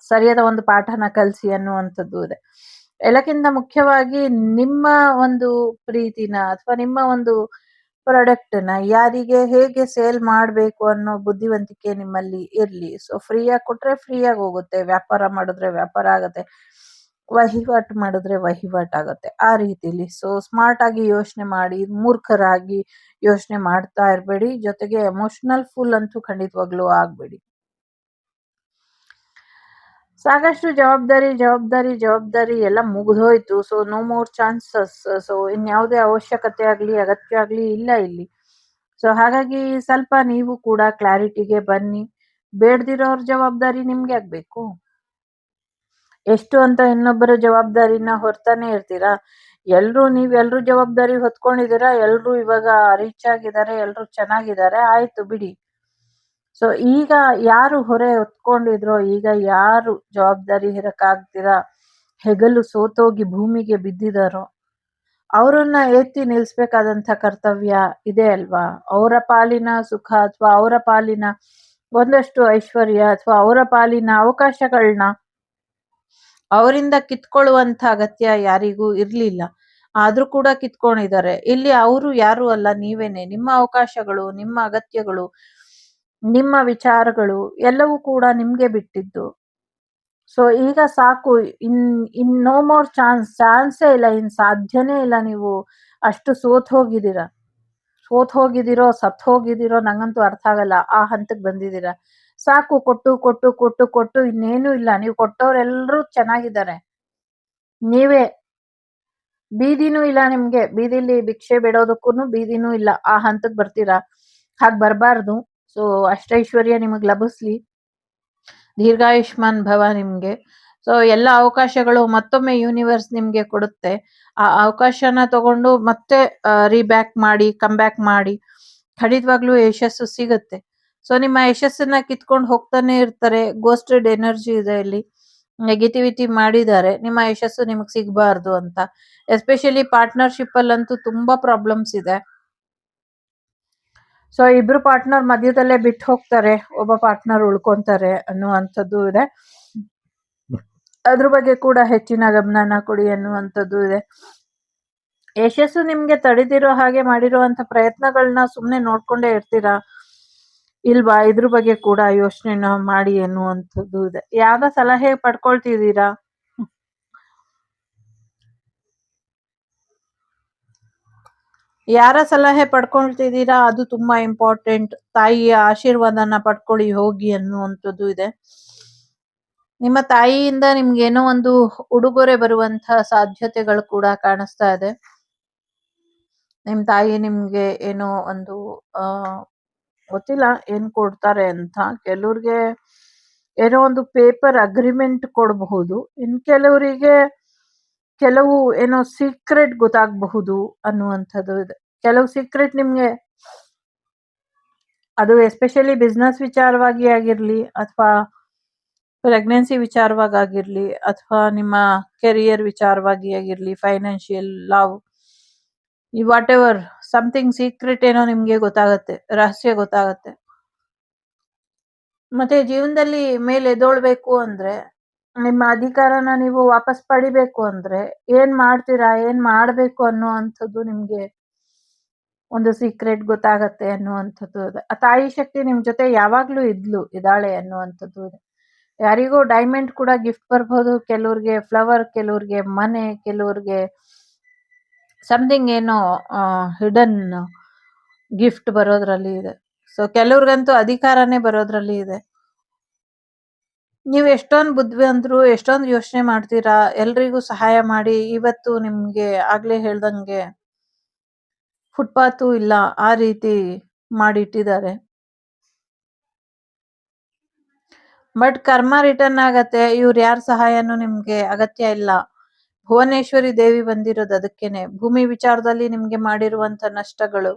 [SPEAKER 2] ಸರಿಯಾದ ಒಂದು ಪಾಠನ ಕಲಿಸಿ ಅನ್ನುವಂಥದ್ದು ಇದೆ. ಎಲ್ಲಕ್ಕಿಂತ ಮುಖ್ಯವಾಗಿ ನಿಮ್ಮ ಒಂದು ಪ್ರೀತಿನ ಅಥವಾ ನಿಮ್ಮ ಒಂದು ಪ್ರಾಡಕ್ಟ್ ನ ಯಾರಿಗೆ ಹೇಗೆ ಸೇಲ್ ಮಾಡ್ಬೇಕು ಅನ್ನೋ ಬುದ್ಧಿವಂತಿಕೆ ನಿಮ್ಮಲ್ಲಿ ಇರ್ಲಿ. ಸೊ ಫ್ರೀಯಾಗಿ ಕೊಟ್ರೆ ಫ್ರೀಯಾಗಿ ಹೋಗುತ್ತೆ, ವ್ಯಾಪಾರ ಮಾಡಿದ್ರೆ ವ್ಯಾಪಾರ ಆಗತ್ತೆ, ವಹಿವಾಟು ಮಾಡಿದ್ರೆ ವಹಿವಾಟ್ ಆಗತ್ತೆ, ಆ ರೀತಿಲಿ. ಸೊ ಸ್ಮಾರ್ಟ್ ಆಗಿ ಯೋಚನೆ ಮಾಡಿ, ಮೂರ್ಖರಾಗಿ ಯೋಚನೆ ಮಾಡ್ತಾ ಇರ್ಬೇಡಿ. ಜೊತೆಗೆ ಎಮೋಷನಲ್ ಫುಲ್ ಅಂತೂ ಖಂಡಿತವಾಗ್ಲೂ ಆಗ್ಬೇಡಿ. ಸಾಕಷ್ಟು ಜವಾಬ್ದಾರಿ ಎಲ್ಲ ಮುಗಿದೋಯ್ತು. So no more chances. So ಇನ್ಯಾವುದೇ ಅವಶ್ಯಕತೆ ಆಗ್ಲಿ, ಅಗತ್ಯ ಆಗ್ಲಿ ಇಲ್ಲ ಇಲ್ಲಿ. ಸೊ ಹಾಗಾಗಿ ಸ್ವಲ್ಪ ನೀವು ಕೂಡ ಕ್ಲಾರಿಟಿಗೆ ಬನ್ನಿ. ಬೇಡ್ದಿರೋರ್ ಜವಾಬ್ದಾರಿ ನಿಮ್ಗೆ ಆಗ್ಬೇಕು. ಎಷ್ಟು ಅಂತ ಇನ್ನೊಬ್ಬರ ಜವಾಬ್ದಾರಿನ ಹೊರ್ತಾನೆ ಇರ್ತೀರಾ? ನೀವೆಲ್ರೂ ಜವಾಬ್ದಾರಿ ಹೊತ್ಕೊಂಡಿದ್ದೀರಾ, ಎಲ್ರು ಇವಾಗ ರೀಚ್ ಆಗಿದ್ದಾರೆ, ಎಲ್ರು ಚೆನ್ನಾಗಿದ್ದಾರೆ, ಆಯ್ತು ಬಿಡಿ. ಸೊ ಈಗ ಯಾರು ಹೊರೆ ಹೊತ್ಕೊಂಡಿದ್ರೋ, ಈಗ ಯಾರು ಜವಾಬ್ದಾರಿ ಹೊರಕ್ಕಾಗ್ದಿರಾ ಹೆಗಲು ಸೋತೋಗಿ ಭೂಮಿಗೆ ಬಿದ್ದಿದಾರೋ ಅವರನ್ನ ಎತ್ತಿ ನಿಲ್ಸ್ಬೇಕಾದಂತ ಕರ್ತವ್ಯ ಇದೆ ಅಲ್ವಾ? ಅವರ ಪಾಲಿನ ಸುಖ ಅಥವಾ ಅವರ ಪಾಲಿನ ಒಂದಷ್ಟು ಐಶ್ವರ್ಯ ಅಥವಾ ಅವರ ಪಾಲಿನ ಅವಕಾಶಗಳನ್ನ ಅವರಿಂದ ಕಿತ್ಕೊಳ್ಳುವಂತ ಅಗತ್ಯ ಯಾರಿಗೂ ಇರ್ಲಿಲ್ಲ. ಆದ್ರೂ ಕೂಡ ಕಿತ್ಕೊಂಡಿದ್ದಾರೆ. ಇಲ್ಲಿ ಅವರು ಯಾರು ಅಲ್ಲ, ನೀವೇನೆ. ನಿಮ್ಮ ಅವಕಾಶಗಳು, ನಿಮ್ಮ ಅಗತ್ಯಗಳು, ನಿಮ್ಮ ವಿಚಾರಗಳು ಎಲ್ಲವೂ ಕೂಡ ನಿಮ್ಗೆ ಬಿಟ್ಟಿದ್ದು. ಸೊ ಈಗ ಸಾಕು. ಇನ್ ನೋ ಮೋರ್ ಚಾನ್ಸೇ ಇಲ್ಲ, ಇನ್ ಸಾಧ್ಯನೇ ಇಲ್ಲ. ನೀವು ಅಷ್ಟು ಸೋತ್ ಹೋಗಿದಿರೋ ಸತ್ ಹೋಗಿದಿರೋ ನಂಗಂತೂ ಅರ್ಥ ಆಗಲ್ಲ. ಆ ಹಂತಕ್ಕೆ ಬಂದಿದ್ದೀರಾ. ಸಾಕು. ಕೊಟ್ಟು ಇನ್ನೇನು ಇಲ್ಲ. ನೀವು ಕೊಟ್ಟವ್ರೆಲ್ರೂ ಚೆನ್ನಾಗಿದ್ದಾರೆ. ನೀವೇ ಬೀದಿನೂ ಇಲ್ಲ ನಿಮ್ಗೆ. ಬೀದಿಲಿ ಭಿಕ್ಷೆ ಬಿಡೋದಕ್ಕೂ ಬೀದಿನೂ ಇಲ್ಲ. ಆ ಹಂತಕ್ಕೆ ಬರ್ತೀರಾ. ಹಾಗೆ ಬರಬಾರ್ದು. ಸೊ ಅಷ್ಟೈಶ್ವರ್ಯ ನಿಮಗ್ ಲಭಿಸ್ಲಿ, ದೀರ್ಘಾಯುಷ್ಮಾನ್ ಭವ ನಿಮ್ಗೆ. ಸೊ ಎಲ್ಲ ಅವಕಾಶಗಳು ಮತ್ತೊಮ್ಮೆ ಯೂನಿವರ್ಸ್ ನಿಮ್ಗೆ ಕೊಡುತ್ತೆ. ಆ ಅವಕಾಶನ ತಗೊಂಡು ಮತ್ತೆ ಕಮ್ ಬ್ಯಾಕ್ ಮಾಡಿ ಖಂಡಿತವಾಗ್ಲೂ ಯಶಸ್ಸು ಸಿಗುತ್ತೆ. ಸೊ ನಿಮ್ಮ ಯಶಸ್ಸನ್ನ ಕಿತ್ಕೊಂಡು ಹೋಗ್ತಾನೆ ಇರ್ತಾರೆ. ಗೋಸ್ಟೆಡ್ ಎನರ್ಜಿ ಇದೆ ಇಲ್ಲಿ, ನೆಗೆಟಿವಿಟಿ ಮಾಡಿದ್ದಾರೆ ನಿಮ್ಮ ಯಶಸ್ಸು ನಿಮಗ್ ಸಿಗಬಾರ್ದು ಅಂತ. ಎಸ್ಪೆಷಲಿ ಪಾರ್ಟ್ನರ್ಶಿಪ್ ಅಲ್ಲಂತೂ ತುಂಬಾ ಪ್ರಾಬ್ಲಮ್ಸ್ ಇದೆ. ಸೊ ಇಬ್ರು ಪಾರ್ಟ್ನರ್ ಮಧ್ಯದಲ್ಲೇ ಬಿಟ್ಟು ಹೋಗ್ತಾರೆ, ಒಬ್ಬ ಪಾರ್ಟ್ನರ್ ಉಳ್ಕೊಂತಾರೆ ಅನ್ನುವಂಥದ್ದು ಇದೆ. ಅದ್ರ ಬಗ್ಗೆ ಕೂಡ ಹೆಚ್ಚಿನ ಗಮನನ ಕೊಡಿ ಅನ್ನುವಂಥದ್ದು ಇದೆ. ಯಶಸ್ಸು ನಿಮ್ಗೆ ತಡೆದಿರೋ ಹಾಗೆ ಮಾಡಿರುವಂತ ಪ್ರಯತ್ನಗಳನ್ನ ಸುಮ್ನೆ ನೋಡ್ಕೊಂಡೇ ಇರ್ತೀರಾ ಇಲ್ವಾ? ಇದ್ರ ಬಗ್ಗೆ ಕೂಡ ಯೋಚನೆನ ಮಾಡಿ ಅನ್ನುವಂಥದ್ದು ಇದೆ. ಯಾವ ಸಲಹೆ ಪಡ್ಕೊಳ್ತಿದ್ದೀರಾ? ಯಾರ ಸಲಹೆ ಪಡ್ಕೊಳ್ತಿದ್ದೀರಾ ಅದು ತುಂಬಾ ಇಂಪಾರ್ಟೆಂಟ್. ತಾಯಿಯ ಆಶೀರ್ವಾದನ ಪಡ್ಕೊಳ್ಳಿ ಹೋಗಿ ಅನ್ನುವಂಥದ್ದು ಇದೆ. ನಿಮ್ಮ ತಾಯಿಯಿಂದ ನಿಮ್ಗೆ ಏನೋ ಒಂದು ಉಡುಗೊರೆ ಬರುವಂತಹ ಸಾಧ್ಯತೆಗಳು ಕೂಡ ಕಾಣಿಸ್ತಾ ಇದೆ. ನಿಮ್ ತಾಯಿ ನಿಮ್ಗೆ ಏನೋ ಒಂದು ಗೊತ್ತಿಲ್ಲ ಏನ್ ಕೊಡ್ತಾರೆ ಅಂತ. ಕೆಲವ್ರಿಗೆ ಏನೋ ಒಂದು ಪೇಪರ್ ಅಗ್ರಿಮೆಂಟ್ ಕೊಡಬಹುದು. ಇನ್ ಕೆಲವರಿಗೆ ಕೆಲವು ಏನೋ ಸೀಕ್ರೆಟ್ ಗೊತ್ತಾಗಬಹುದು ಅನ್ನುವಂಥದ್ದು ಇದೆ. ಕೆಲವು ಸೀಕ್ರೆಟ್ ನಿಮ್ಗೆ ಅದು ಎಸ್ಪೆಷಲಿ ಬಿಸ್ನೆಸ್ ವಿಚಾರವಾಗಿ ಆಗಿರ್ಲಿ ಅಥವಾ ಪ್ರೆಗ್ನೆನ್ಸಿ ವಿಚಾರವಾಗಿ ಆಗಿರ್ಲಿ ಅಥವಾ ನಿಮ್ಮ ಕೆರಿಯರ್ ವಿಚಾರವಾಗಿ ಆಗಿರ್ಲಿ, financial, love, what ever something secret ಏನೋ ನಿಮ್ಗೆ ಗೊತ್ತಾಗತ್ತೆ, ರಹಸ್ಯ ಗೊತ್ತಾಗತ್ತೆ. ಮತ್ತೆ ಜೀವನದಲ್ಲಿ ಮೇಲೆ ಎದ್ದೊಳ್ಬೇಕು ಅಂದ್ರೆ, ನಿಮ್ಮ ಅಧಿಕಾರನ ನೀವು ವಾಪಸ್ ಪಡಿಬೇಕು ಅಂದ್ರೆ ಏನ್ ಮಾಡ್ತೀರಾ, ಏನ್ ಮಾಡ್ಬೇಕು ಅನ್ನುವಂಥದ್ದು ನಿಮ್ಗೆ ಒಂದು ಸೀಕ್ರೆಟ್ ಗೊತ್ತಾಗತ್ತೆ ಅನ್ನುವಂಥದ್ದು ಇದೆ. ಆ ತಾಯಿ ಶಕ್ತಿ ನಿಮ್ ಜೊತೆ ಯಾವಾಗ್ಲೂ ಇದ್ದಾಳೆ ಅನ್ನುವಂಥದ್ದು ಇದೆ. ಯಾರಿಗೋ ಡೈಮಂಡ್ ಕೂಡ ಗಿಫ್ಟ್ ಬರ್ಬೋದು, ಕೆಲವ್ರಿಗೆ ಫ್ಲವರ್, ಕೆಲವ್ರಿಗೆ ಮನೆ, ಕೆಲವ್ರಿಗೆ ಸಮಥಿಂಗ್ ಏನೋ ಹಿಡನ್ ಗಿಫ್ಟ್ ಬರೋದ್ರಲ್ಲಿ ಇದೆ. ಸೊ ಕೆಲವ್ರಿಗಂತೂ ಅಧಿಕಾರನೇ ಬರೋದ್ರಲ್ಲಿ ಇದೆ. ನೀವು ಎಷ್ಟೊಂದು ಬುದ್ಧಿವಂತರು, ಎಷ್ಟೊಂದು ಯೋಚನೆ ಮಾಡ್ತೀರಾ, ಎಲ್ರಿಗೂ ಸಹಾಯ ಮಾಡಿ ಇವತ್ತು ನಿಮ್ಗೆ ಆಗ್ಲೇ ಹೇಳ್ದಂಗೆ ಫುಟ್ಪಾತು ಇಲ್ಲ ಆ ರೀತಿ ಮಾಡಿಟ್ಟಿದ್ದಾರೆ. ಬಟ್ ಕರ್ಮ ರಿಟರ್ನ್ ಆಗತ್ತೆ. ಇವ್ರ ಯಾರ ಸಹಾಯನೂ ನಿಮ್ಗೆ ಅಗತ್ಯ ಇಲ್ಲ. ಭುವನೇಶ್ವರಿ ದೇವಿ ಬಂದಿರೋದು ಅದಕ್ಕೇನೆ. ಭೂಮಿ ವಿಚಾರದಲ್ಲಿ ನಿಮ್ಗೆ ಮಾಡಿರುವಂತ ನಷ್ಟಗಳು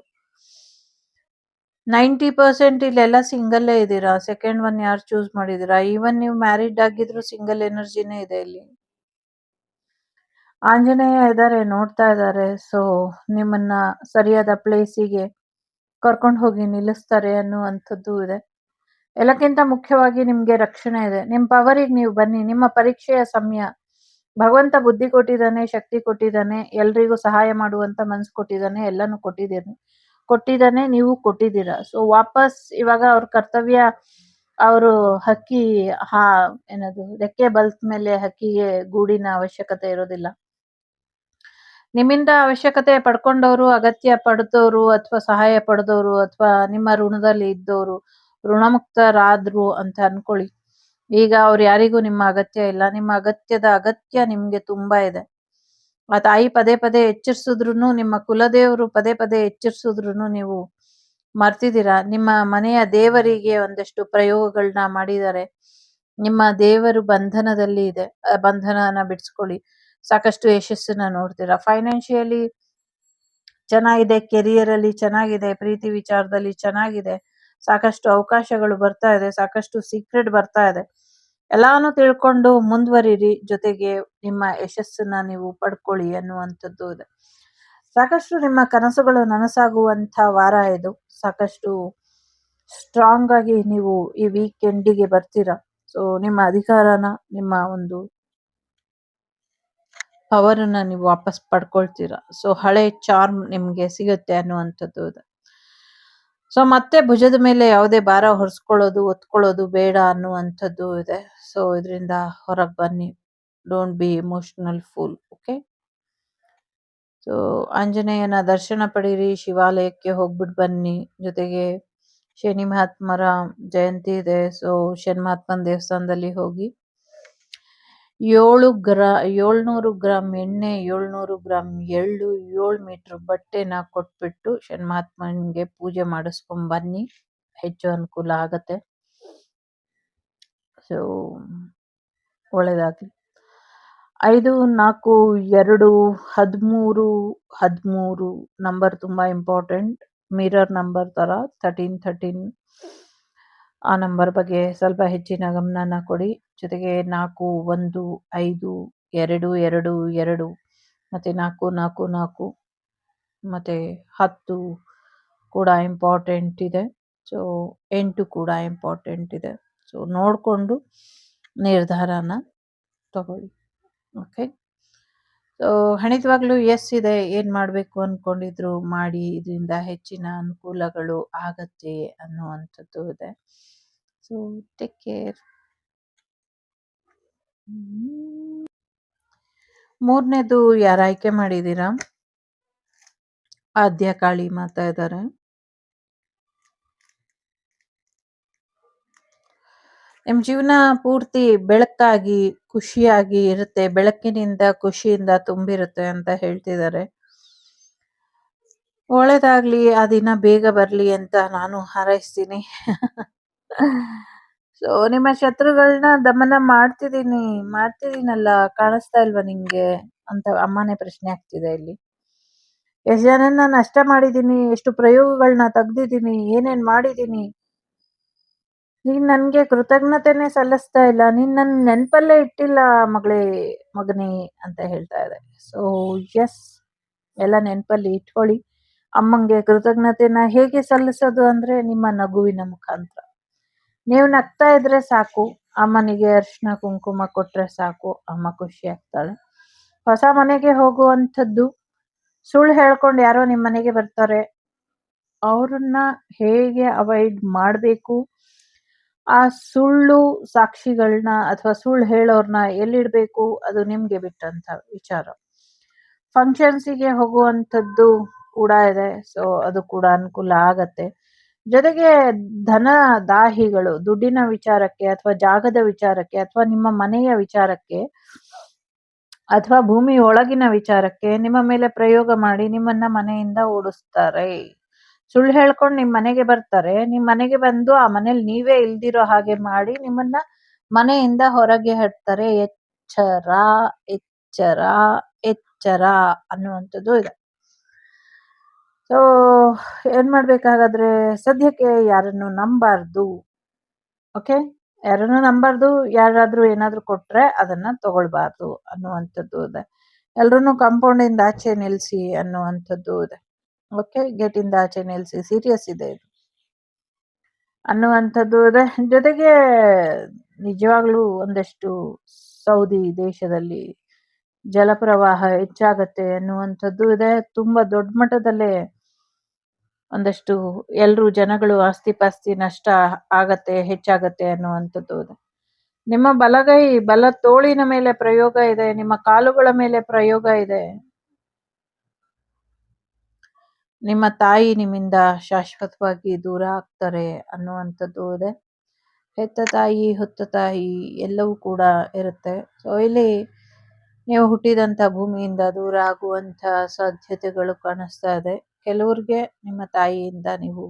[SPEAKER 2] 90% ಇಲ್ಲೆಲ್ಲ ಸಿಂಗಲ್ಲೇ ಇದ್ದೀರಾ. ಸೆಕೆಂಡ್ ಒನ್ ಯಾರು ಚೂಸ್ ಮಾಡಿದೀರಾ? ಈವನ್ ನೀವು ಮ್ಯಾರಿಡ್ ಆಗಿದ್ರು ಸಿಂಗಲ್ ಎನರ್ಜಿನೇ ಇದೆ ಇಲ್ಲಿ. ಆಂಜನೇಯ ಇದ್ದಾರೆ, ನೋಡ್ತಾ ಇದ್ದಾರೆ. ಸೊ ನಿಮ್ಮನ್ನ ಸರಿಯಾದ ಪ್ಲೇಸಿಗೆ ಕರ್ಕೊಂಡು ಹೋಗಿ ನಿಲ್ಲಿಸ್ತಾರೆ ಅನ್ನುವಂಥದ್ದು ಇದೆ. ಎಲ್ಲಕ್ಕಿಂತ ಮುಖ್ಯವಾಗಿ ನಿಮ್ಗೆ ರಕ್ಷಣೆ ಇದೆ. ನಿಮ್ ಪವರಿಗೆ ನೀವು ಬನ್ನಿ. ನಿಮ್ಮ ಪರೀಕ್ಷೆಯ ಸಮಯ. ಭಗವಂತ ಬುದ್ಧಿ ಕೊಟ್ಟಿದ್ದಾನೆ, ಶಕ್ತಿ ಕೊಟ್ಟಿದ್ದಾನೆ, ಎಲ್ರಿಗೂ ಸಹಾಯ ಮಾಡುವಂತ ಮನ್ಸು ಕೊಟ್ಟಿದ್ದಾನೆ, ಎಲ್ಲಾನು ಕೊಟ್ಟಿದ್ದಾನೆ, ನೀವು ಕೊಟ್ಟಿದ್ದೀರಾ. ಸೊ ವಾಪಸ್ ಇವಾಗ ಅವ್ರ ಕರ್ತವ್ಯ, ಅವರು ಹಕ್ಕಿ ಏನದು ರೆಕ್ಕೆ ಬಲ್ತ್ ಮೇಲೆ ಹಕ್ಕಿಗೆ ಗೂಡಿನ ಅವಶ್ಯಕತೆ ಇರೋದಿಲ್ಲ. ನಿಮ್ಮಿಂದ ಅವಶ್ಯಕತೆ ಪಡ್ಕೊಂಡವರು, ಅಗತ್ಯ ಪಡೆದವರು ಅಥವಾ ಸಹಾಯ ಪಡೆದವರು ಅಥವಾ ನಿಮ್ಮ ಋಣದಲ್ಲಿ ಇದ್ದವರು ಋಣಮುಕ್ತರಾದ್ರು ಅಂತ ಅನ್ಕೊಳ್ಳಿ. ಈಗ ಅವ್ರು ಯಾರಿಗೂ ನಿಮ್ಮ ಅಗತ್ಯ ಇಲ್ಲ. ನಿಮ್ಮ ಅಗತ್ಯ ನಿಮ್ಗೆ ತುಂಬಾ ಇದೆ. ಆ ತಾಯಿ ಪದೇ ಪದೇ ಎಚ್ಚರಿಸಿದ್ರು, ನಿಮ್ಮ ಕುಲದೇವರು ಪದೇ ಪದೇ ಎಚ್ಚರಿಸಿದ್ರು ನೀವು ಮರ್ತಿದ್ದೀರಾ. ನಿಮ್ಮ ಮನೆಯ ದೇವರಿಗೆ ಒಂದಷ್ಟು ಪ್ರಯೋಗಗಳನ್ನ ಮಾಡಿದ್ದಾರೆ. ನಿಮ್ಮ ದೇವರು ಬಂಧನದಲ್ಲಿ ಇದೆ. ಬಂಧನನ ಬಿಡಿಸ್ಕೊಳ್ಳಿ. ಸಾಕಷ್ಟು ಯಶಸ್ಸನ್ನ ನೋಡ್ತೀರಾ. ಫೈನಾನ್ಷಿಯಲಿ ಚೆನ್ನಾಗಿದೆ, ಕೆರಿಯರ್ ಅಲ್ಲಿ ಚೆನ್ನಾಗಿದೆ, ಪ್ರೀತಿ ವಿಚಾರದಲ್ಲಿ ಚೆನ್ನಾಗಿದೆ, ಸಾಕಷ್ಟು ಅವಕಾಶಗಳು ಬರ್ತಾ ಇದೆ, ಸಾಕಷ್ಟು ಸೀಕ್ರೆಟ್ ಬರ್ತಾ ಇದೆ. ಎಲ್ಲಾನು ತಿಳ್ಕೊಂಡು ಮುಂದುವರಿರಿ. ಜೊತೆಗೆ ನಿಮ್ಮ ಯಶಸ್ಸನ್ನ ನೀವು ಪಡ್ಕೊಳ್ಳಿ ಅನ್ನುವಂಥದ್ದು ಇದೆ. ಸಾಕಷ್ಟು ನಿಮ್ಮ ಕನಸುಗಳು ನನಸಾಗುವಂತ ವಾರ ಇದು. ಸಾಕಷ್ಟು ಸ್ಟ್ರಾಂಗ್ ಆಗಿ ನೀವು ಈ ವೀಕೆಂಡಿಗೆ ಬರ್ತೀರಾ. ಸೊ ನಿಮ್ಮ ಅಧಿಕಾರನ, ನಿಮ್ಮ ಒಂದು ಪವರನ್ನ ನೀವು ವಾಪಸ್ ಪಡ್ಕೊಳ್ತೀರಾ. ಸೊ ಹಳೆ ಚಾರ್ಮ್ ನಿಮ್ಗೆ ಸಿಗುತ್ತೆ ಅನ್ನುವಂಥದ್ದು ಇದೆ. ಸೊ ಮತ್ತೆ ಭುಜದ ಮೇಲೆ ಯಾವುದೇ ಭಾರ ಹೊರಿಸ್ಕೊಳ್ಳೋದು, ಒತ್ಕೊಳ್ಳೋದು ಬೇಡ ಅನ್ನುವಂಥದ್ದು ಇದೆ. ಸೊ ಇದರಿಂದ ಹೊರಗೆ ಬನ್ನಿ. Don't be emotional fool. Okay. So ಆಂಜನೇಯನ ದರ್ಶನ ಪಡೀರಿ, ಶಿವಾಲಯಕ್ಕೆ ಹೋಗ್ಬಿಟ್ಟು ಬನ್ನಿ. ಜೊತೆಗೆ ಶನಿ ಮಹಾತ್ಮರ ಜಯಂತಿ ಇದೆ. ಸೊ ಶನಿ ಮಹಾತ್ಮನ ದೇವಸ್ಥಾನದಲ್ಲಿ ಹೋಗಿ 700 ಗ್ರಾಮ್ ಎಣ್ಣೆ, 700 ಗ್ರಾಮ್ ಎಳ್ಳು, 7 ಮೀಟರ್ ಬಟ್ಟೆನ ಕೊಟ್ಬಿಟ್ಟು ಶನಿ ಮಹಾತ್ಮನಿಗೆ ಪೂಜೆ ಮಾಡಿಸ್ಕೊಂಡ್ ಬನ್ನಿ. ಹೆಚ್ಚು ಅನುಕೂಲ ಆಗತ್ತೆ. ಸೊ ಒಳ್ಳೇದಾಗ್ಲಿ. 5, 4, 2, 13 ನಂಬರ್ ತುಂಬಾ ಇಂಪಾರ್ಟೆಂಟ್. ಮಿರರ್ ನಂಬರ್ ತರ 13 ಆ ನಂಬರ್ ಬಗ್ಗೆ ಸ್ವಲ್ಪ ಹೆಚ್ಚಿನ ಗಮನನ ಕೊಡಿ. ಜೊತೆಗೆ 4, 1, 5, 2, 2, 2 ಮತ್ತೆ 4, 4, 4 ಮತ್ತೆ 10 ಕೂಡ ಇಂಪಾರ್ಟೆಂಟ್ ಇದೆ. ಸೊ 8 ಕೂಡ ಇಂಪಾರ್ಟೆಂಟ್ ಇದೆ. ಸೊ ನೋಡ್ಕೊಂಡು ನಿರ್ಧಾರನ ತಗೊಳ್ಳಿ. ಓಕೆ. ಸೊ ಖಂಡಿತವಾಗ್ಲೂ ಎಸ್ ಇದೆ. ಏನ್ ಮಾಡ್ಬೇಕು ಅನ್ಕೊಂಡಿದ್ರು ಮಾಡಿ, ಇದರಿಂದ ಹೆಚ್ಚಿನ ಅನುಕೂಲಗಳು ಆಗತ್ತೆ ಅನ್ನುವಂಥದ್ದು ಇದೆ. So take care. ಮೂರನೇದು ಯಾರು ಆಯ್ಕೆ ಮಾಡಿದ್ದೀರಾ? ಆದ್ಯ ಕಾಳಿ ಮಾತಾ ಇದ್ದಾರೆ. ನಿಮ್ ಜೀವನ ಪೂರ್ತಿ ಬೆಳಕಾಗಿ ಖುಷಿಯಾಗಿ ಇರುತ್ತೆ, ಬೆಳಕಿನಿಂದ ಖುಷಿಯಿಂದ ತುಂಬಿರುತ್ತೆ ಅಂತ ಹೇಳ್ತಿದ್ದಾರೆ. ಒಳ್ಳೇದಾಗ್ಲಿ, ಆ ದಿನ ಬೇಗ ಬರ್ಲಿ ಅಂತ ನಾನು ಹಾರೈಸ್ತೀನಿ. ಸೊ ನಿಮ್ಮ ಶತ್ರುಗಳನ್ನ ದಮನ ಮಾಡ್ತಿದೀನಲ್ಲ, ಕಾಣಿಸ್ತಾ ಇಲ್ವಾ ನಿಂಗೆ ಅಂತ ಅಮ್ಮನೇ ಪ್ರಶ್ನೆ ಆಗ್ತಿದೆ ಇಲ್ಲಿ. ಎಷ್ಟು ಜನನ್ನ ನಷ್ಟ ಮಾಡಿದೀನಿ, ಎಷ್ಟು ಪ್ರಯೋಗಗಳನ್ನ ತೆಗ್ದಿದೀನಿ, ಏನೇನ್ ಮಾಡಿದೀನಿ, ನೀನ್ ನನ್ಗೆ ಕೃತಜ್ಞತೆನೆ ಸಲ್ಲಿಸ್ತಾ ಇಲ್ಲ, ನೀನ್ ನನ್ ನೆನ್ಪಲ್ಲೇ ಇಟ್ಟಿಲ್ಲ ಮಗನೇ ಅಂತ ಹೇಳ್ತಾ ಇದೆ. ಸೊ ಎಸ್, ಎಲ್ಲ ನೆನ್ಪಲ್ಲಿ ಇಟ್ಕೊಳ್ಳಿ. ಅಮ್ಮಂಗೆ ಕೃತಜ್ಞತೆನ ಹೇಗೆ ಸಲ್ಲಿಸೋದು ಅಂದ್ರೆ ನಿಮ್ಮ ನಗುವಿನ ಮುಖಾಂತರ. ನೀವು ನಗ್ತಾ ಇದ್ರೆ ಸಾಕು, ಅಮ್ಮನಿಗೆ ಅರ್ಶಿನ ಕುಂಕುಮ ಕೊಟ್ರೆ ಸಾಕು, ಅಮ್ಮ ಖುಷಿ ಆಗ್ತಾಳೆ. ಹೊಸ ಮನೆಗೆ ಹೋಗುವಂಥದ್ದು, ಸುಳ್ಳು ಹೇಳ್ಕೊಂಡು ಯಾರೋ ನಿಮ್ ಮನೆಗೆ ಬರ್ತಾರೆ, ಅವ್ರನ್ನ ಹೇಗೆ ಅವಾಯ್ಡ್ ಮಾಡ್ಬೇಕು, ಆ ಸುಳ್ಳು ಸಾಕ್ಷಿಗಳನ್ನ ಅಥವಾ ಸುಳ್ಳು ಹೇಳೋರ್ನ ಎಲ್ಲಿಡ್ಬೇಕು, ಅದು ನಿಮ್ಗೆ ಬಿಟ್ಟಂತ ವಿಚಾರ. ಫಂಕ್ಷನ್ಸಿಗೆ ಹೋಗುವಂಥದ್ದು ಕೂಡ ಇದೆ. ಸೊ ಅದು ಕೂಡ ಅನುಕೂಲ ಆಗತ್ತೆ. ಜೊತೆಗೆ ಧನ ದಾಹಿಗಳು ದುಡ್ಡಿನ ವಿಚಾರಕ್ಕೆ ಅಥವಾ ಜಾಗದ ವಿಚಾರಕ್ಕೆ ಅಥವಾ ನಿಮ್ಮ ಮನೆಯ ವಿಚಾರಕ್ಕೆ ಅಥವಾ ಭೂಮಿ ಒಳಗಿನ ವಿಚಾರಕ್ಕೆ ನಿಮ್ಮ ಮೇಲೆ ಪ್ರಯೋಗ ಮಾಡಿ ನಿಮ್ಮನ್ನ ಮನೆಯಿಂದ ಓಡಿಸ್ತಾರೆ. ಸುಳ್ಳು ಹೇಳ್ಕೊಂಡು ನಿಮ್ ಮನೆಗೆ ಬರ್ತಾರೆ. ನಿಮ್ ಮನೆಗೆ ಬಂದು ಆ ಮನೇಲಿ ನೀವೇ ಇಲ್ದಿರೋ ಹಾಗೆ ಮಾಡಿ ನಿಮ್ಮನ್ನ ಮನೆಯಿಂದ ಹೊರಗೆ ಹಟ್ತಾರೆ. ಎಚ್ಚರ ಎಚ್ಚರ ಎಚ್ಚರ ಅನ್ನುವಂಥದ್ದು ಇದೆ. ಸೊ ಏನ್ ಮಾಡ್ಬೇಕಾಗಾದ್ರೆ, ಸದ್ಯಕ್ಕೆ ಯಾರನ್ನು ನಂಬಾರ್ದು. ಓಕೆ, ಯಾರನ್ನು ನಂಬಾರ್ದು. ಯಾರಾದ್ರೂ ಏನಾದ್ರು ಕೊಟ್ರೆ ಅದನ್ನ ತಗೊಳ್ಬಾರ್ದು ಅನ್ನುವಂಥದ್ದು ಇದೆ. ಎಲ್ರನ್ನೂ ಕಾಂಪೌಂಡ್ ಇಂದ ಆಚೆ ನಿಲ್ಸಿ ಅನ್ನುವಂಥದ್ದು ಇದೆ. ಓಕೆ, ಗೇಟ್ ಇಂದ ಆಚೆ ನಿಲ್ಸಿ, ಸೀರಿಯಸ್ ಇದೆ ಇದು ಅನ್ನುವಂಥದ್ದು ಇದೆ. ಜೊತೆಗೆ ನಿಜವಾಗ್ಲೂ ಒಂದಷ್ಟು ಸೌದಿ ದೇಶದಲ್ಲಿ ಜಲಪ್ರವಾಹ ಹೆಚ್ಚಾಗತ್ತೆ ಅನ್ನುವಂಥದ್ದು ಇದೆ. ತುಂಬಾ ದೊಡ್ಡ ಮಟ್ಟದಲ್ಲೇ ಒಂದಷ್ಟು ಎಲ್ರೂ ಜನಗಳು ಆಸ್ತಿ ಪಾಸ್ತಿ ನಷ್ಟ ಆಗತ್ತೆ, ಹೆಚ್ಚಾಗತ್ತೆ ಅನ್ನುವಂಥದ್ದು ಇದೆ. ನಿಮ್ಮ ಬಲ ತೋಳಿನ ಮೇಲೆ ಪ್ರಯೋಗ ಇದೆ, ನಿಮ್ಮ ಕಾಲುಗಳ ಮೇಲೆ ಪ್ರಯೋಗ ಇದೆ. ನಿಮ್ಮ ತಾಯಿ ನಿಮ್ಮಿಂದ ಶಾಶ್ವತವಾಗಿ ದೂರ ಆಗ್ತಾರೆ ಅನ್ನುವಂಥದ್ದು ಇದೆ. ಹೆತ್ತ ತಾಯಿ ಹೊತ್ತ ತಾಯಿ ಎಲ್ಲವೂ ಕೂಡ ಇರುತ್ತೆ. ಸೊ ಇಲ್ಲಿ ನೀವು ಹುಟ್ಟಿದಂಥ ಭೂಮಿಯಿಂದ ದೂರ ಆಗುವಂಥ ಸಾಧ್ಯತೆಗಳು ಕಾಣಿಸ್ತಾ ಇದೆ. ಕೆಲವ್ರಿಗೆ ನಿಮ್ಮ ತಾಯಿಯಿಂದ ನೀವು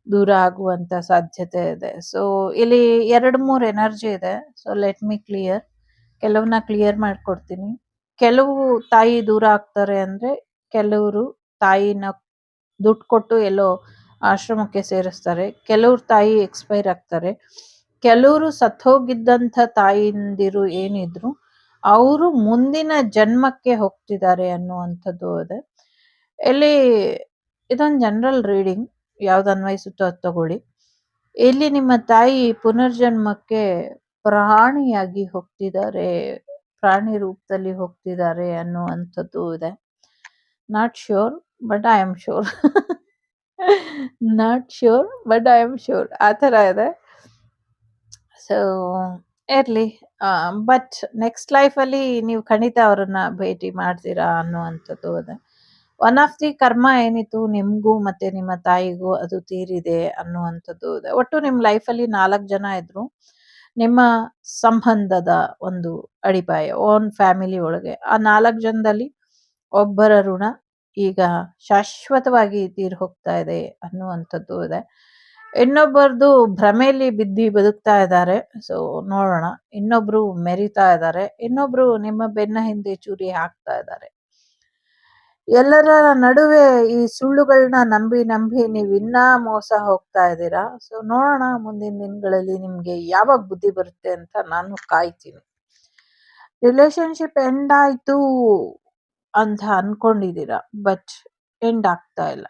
[SPEAKER 2] ದೂರ ಆಗುವಂಥ ಸಾಧ್ಯತೆ ಇದೆ. ಸೊ ಇಲ್ಲಿ 2-3 ಎನರ್ಜಿ ಇದೆ. ಸೊ ಲೆಟ್ ಮಿ ಕ್ಲಿಯರ್, ಕೆಲವನ್ನ ಕ್ಲಿಯರ್ ಮಾಡ್ಕೊಡ್ತೀನಿ. ಕೆಲವು ತಾಯಿ ದೂರ ಆಗ್ತಾರೆ ಅಂದ್ರೆ, ಕೆಲವರು ತಾಯಿನ ದುಡ್ಡು ಕೊಟ್ಟು ಎಲ್ಲೋ ಆಶ್ರಮಕ್ಕೆ ಸೇರಿಸ್ತಾರೆ. ಕೆಲವ್ರ ತಾಯಿ ಎಕ್ಸ್ಪೈರ್ ಆಗ್ತಾರೆ. ಕೆಲವರು ಸತ್ತೋಗಿದ್ದಂಥ ತಾಯಿಂದಿರು ಏನಿದ್ರು ಅವರು ಮುಂದಿನ ಜನ್ಮಕ್ಕೆ ಹೋಗ್ತಿದ್ದಾರೆ ಅನ್ನುವಂಥದ್ದು ಇದೆ. ಇಲ್ಲಿ ಇದೊಂದು ಜನರಲ್ ರೀಡಿಂಗ್, ಯಾವ್ದು ಅನ್ವಯಿಸುತ್ತೋ ಅದು ತಗೊಳ್ಳಿ. ಇಲ್ಲಿ ನಿಮ್ಮ ತಾಯಿ ಪುನರ್ಜನ್ಮಕ್ಕೆ ಪ್ರಾಣಿಯಾಗಿ ಹೋಗ್ತಿದ್ದಾರೆ, ಪ್ರಾಣಿ ರೂಪದಲ್ಲಿ ಹೋಗ್ತಿದ್ದಾರೆ ಅನ್ನುವಂಥದ್ದು ಇದೆ. Not sure but I am sure. Not sure but I am sure ಆ ಥರ ಇದೆ. ಸೊ ಇರ್ಲಿ, ಬಟ್ ನೆಕ್ಸ್ಟ್ ಲೈಫಲ್ಲಿ ನೀವು ಖಂಡಿತ ಅವರನ್ನ ಭೇಟಿ ಮಾಡ್ತೀರಾ ಅನ್ನುವಂಥದ್ದು ಇದೆ. ಒನ್ ಆಫ್ ದಿ ಕರ್ಮ ಏನಿತ್ತು ನಿಮ್ಗೂ ಮತ್ತೆ ನಿಮ್ಮ ತಾಯಿಗೂ ಅದು ತೀರಿದೆ ಅನ್ನುವಂಥದ್ದು ಇದೆ. ಒಟ್ಟು ನಿಮ್ಮ ಲೈಫಲ್ಲಿ 4 ಜನ ಇದ್ರು. ನಿಮ್ಮ ಸಂಬಂಧದ ಒಂದು ಅಡಿಪಾಯ ಓನ್ ಫ್ಯಾಮಿಲಿ ಒಳಗೆ ಆ 4 ಜನದಲ್ಲಿ ಒಬ್ಬರ ಋಣ ಈಗ ಶಾಶ್ವತವಾಗಿ ತೀರ್ ಹೋಗ್ತಾ ಇದೆ ಅನ್ನುವಂಥದ್ದು ಇದೆ. ಇನ್ನೊಬ್ಬರದು ಭ್ರಮೆಯಲ್ಲಿ ಬಿದ್ದಿ ಬದುಕ್ತಾ ಇದ್ದಾರೆ. ಸೊ ನೋಡೋಣ. ಇನ್ನೊಬ್ರು ಮೆರಿತಾ ಇದ್ದಾರೆ, ಇನ್ನೊಬ್ರು ನಿಮ್ಮ ಬೆನ್ನ ಹಿಂದೆ ಚೂರಿ ಹಾಕ್ತಾ ಇದ್ದಾರೆ. ಎಲ್ಲರ ನಡುವೆ ಈ ಸುಳ್ಳುಗಳನ್ನ ನಂಬಿ ನಂಬಿ ನೀವು ಇನ್ನೂ ಮೋಸ ಹೋಗ್ತಾ ಇದ್ದೀರಾ. ಸೊ ನೋಡೋಣ ಮುಂದಿನ ದಿನಗಳಲ್ಲಿ ನಿಮ್ಗೆ ಯಾವಾಗ ಬುದ್ಧಿ ಬರುತ್ತೆ ಅಂತ ನಾನು ಕಾಯ್ತೀನಿ. ರಿಲೇಶನ್ಶಿಪ್ ಎಂಡ್ ಆಯ್ತು ಅಂತ ಅನ್ಕೊಂಡಿದ್ದೀರಾ, ಬಟ್ ಎಂಡ್ ಆಗ್ತಾ ಇಲ್ಲ.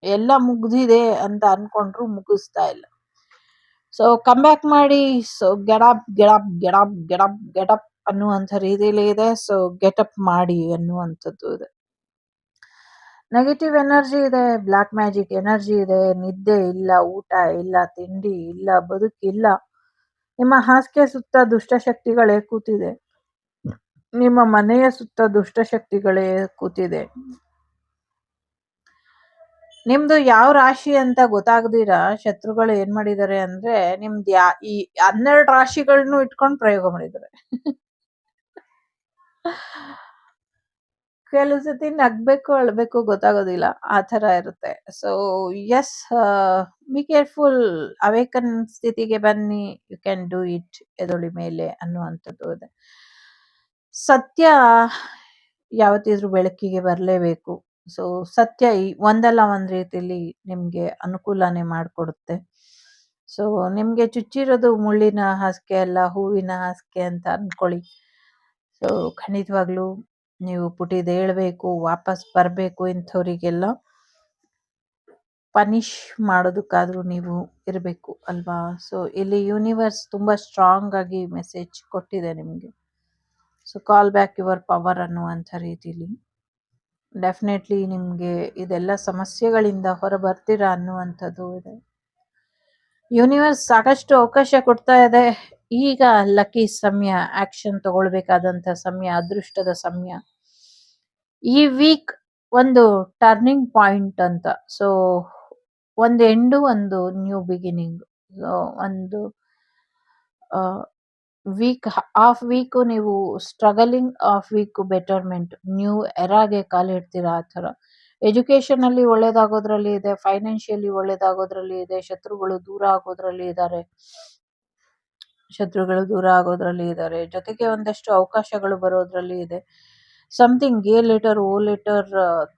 [SPEAKER 2] ಎಲ್ಲ ಮುಗ್ದಿದೆ ಅಂತ ಅನ್ಕೊಂಡ್ರು ಮುಗಿಸ್ತಾ ಇಲ್ಲ. ಸೊ ಕಮ್ ಬ್ಯಾಕ್ ಮಾಡಿ. ಸೊ ಗೆಡಪ್ ಗೆಡಪ್ ಗೆಡಪ್ ಗೆಡಪ್ ಗೆಟಪ್ ಅನ್ನುವಂಥ ರೀತಿಯಲ್ಲಿ ಇದೆ. ಸೊ ಗೆಟಪ್ ಮಾಡಿ ಅನ್ನುವಂಥದ್ದು ಇದೆ. ನೆಗೆಟಿವ್ ಎನರ್ಜಿ ಇದೆ, ಬ್ಲ್ಯಾಕ್ ಮ್ಯಾಜಿಕ್ ಎನರ್ಜಿ ಇದೆ, ನಿದ್ದೆ ಇಲ್ಲ, ಊಟ ಇಲ್ಲ, ತಿಂಡಿ ಇಲ್ಲ, ಬದುಕಿಲ್ಲ. ನಿಮ್ಮ ಹಾಸಿಗೆ ಸುತ್ತ ದುಷ್ಟಶಕ್ತಿಗಳೇ ಕೂತಿದೆ. ನಿಮ್ಮ ಮನೆಯ ಸುತ್ತ ದುಷ್ಟಶಕ್ತಿಗಳೇ ಕೂತಿದೆ. ನಿಮ್ದು ಯಾವ ರಾಶಿ ಅಂತ ಗೊತ್ತಾಗದಿರ ಶತ್ರುಗಳು ಏನ್ ಮಾಡಿದ್ದಾರೆ ಅಂದ್ರೆ ನಿಮ್ದು ಈ 12 ರಾಶಿಗಳನ್ನು ಇಟ್ಕೊಂಡು ಪ್ರಯೋಗ ಮಾಡಿದ್ದಾರೆ. ಕೆಲವು ಸತಿ ನಗ್ಬೇಕು ಅಳ್ಬೇಕು ಗೊತ್ತಾಗೋದಿಲ್ಲ, ಆ ತರ ಇರುತ್ತೆ. So yes, be careful. Awaken ಸ್ಥಿತಿಗೆ ಬನ್ನಿ, ಯು ಕ್ಯಾನ್ ಡೂ ಇಟ್, ಎದೊಳಿ ಮೇಲೆ ಅನ್ನುವಂಥದ್ದು ಇದೆ. ಸತ್ಯ ಯಾವತ್ತಿದ್ರೂ ಬೆಳಕಿಗೆ ಬರಲೇಬೇಕು. ಸೊ ಸತ್ಯ ಒಂದಲ್ಲ ಒಂದ್ ರೀತಿಯಲ್ಲಿ ನಿಮ್ಗೆ ಅನುಕೂಲನೇ ಮಾಡಿಕೊಡುತ್ತೆ. ಸೊ ನಿಮ್ಗೆ ಚುಚ್ಚಿರೋದು ಮುಳ್ಳಿನ ಹಾಸಿಗೆ ಅಲ್ಲ, ಹೂವಿನ ಹಾಸಿಗೆ ಅಂತ ಅನ್ಕೊಳ್ಳಿ. ಸೊ ಖಂಡಿತವಾಗ್ಲೂ ನೀವು ಪುಟಿದೇಳ್ಬೇಕು, ವಾಪಸ್ ಬರಬೇಕು. ಇಂಥವ್ರಿಗೆಲ್ಲ ಪನಿಷ್ ಮಾಡೋದಕ್ಕಾದ್ರೂ ನೀವು ಇರಬೇಕು ಅಲ್ವಾ? ಸೊ ಇಲ್ಲಿ ಯೂನಿವರ್ಸ್ ತುಂಬಾ ಸ್ಟ್ರಾಂಗ್ ಆಗಿ ಮೆಸೇಜ್ ಕೊಟ್ಟಿದೆ ನಿಮಗೆ. So call back your power ಅನ್ನುವಂಥ ರೀತಿಲಿ ಡೆಫಿನೆಟ್ಲಿ ನಿಮಗೆ ಇದೆಲ್ಲ ಸಮಸ್ಯೆಗಳಿಂದ ಹೊರ ಬರ್ತೀರಾ ಅನ್ನುವಂಥದ್ದು ಇದೆ. ಯೂನಿವರ್ಸ್ ಸಾಕಷ್ಟು ಅವಕಾಶ ಕೊಡ್ತಾ ಇದೆ. ಈಗ ಲಕ್ಕಿ ಸಮಯ, ಆಕ್ಷನ್ ತಗೊಳ್ಬೇಕಾದಂಥ ಸಮಯ, ಅದೃಷ್ಟದ ಸಮಯ. ಈ ವೀಕ್ ಒಂದು ಟರ್ನಿಂಗ್ ಪಾಯಿಂಟ್ ಅಂತ. ಸೊ ಒಂದು ಎಂಡು, ಒಂದು ನ್ಯೂ ಬಿಗಿನಿಂಗ್. ಒಂದು ವೀಕ್, ಹಾಫ್ ವೀಕ್ ನೀವು struggling, half week betterment, new ಎರಾಗೆ ಕಾಲಿಡ್ತೀರಾ. ಆ ಥರ ಎಜುಕೇಶನ್ ಅಲ್ಲಿ ಒಳ್ಳೇದಾಗೋದ್ರಲ್ಲಿ ಇದೆ, ಫೈನಾನ್ಷಿಯಲಿ ಒಳ್ಳೇದಾಗೋದ್ರಲ್ಲಿ ಇದೆ, ಶತ್ರುಗಳು ದೂರ ಆಗೋದ್ರಲ್ಲಿ ಇದ್ದಾರೆ, ಜೊತೆಗೆ ಒಂದಷ್ಟು ಅವಕಾಶಗಳು ಬರೋದ್ರಲ್ಲಿ ಇದೆ. Something a letter, O letter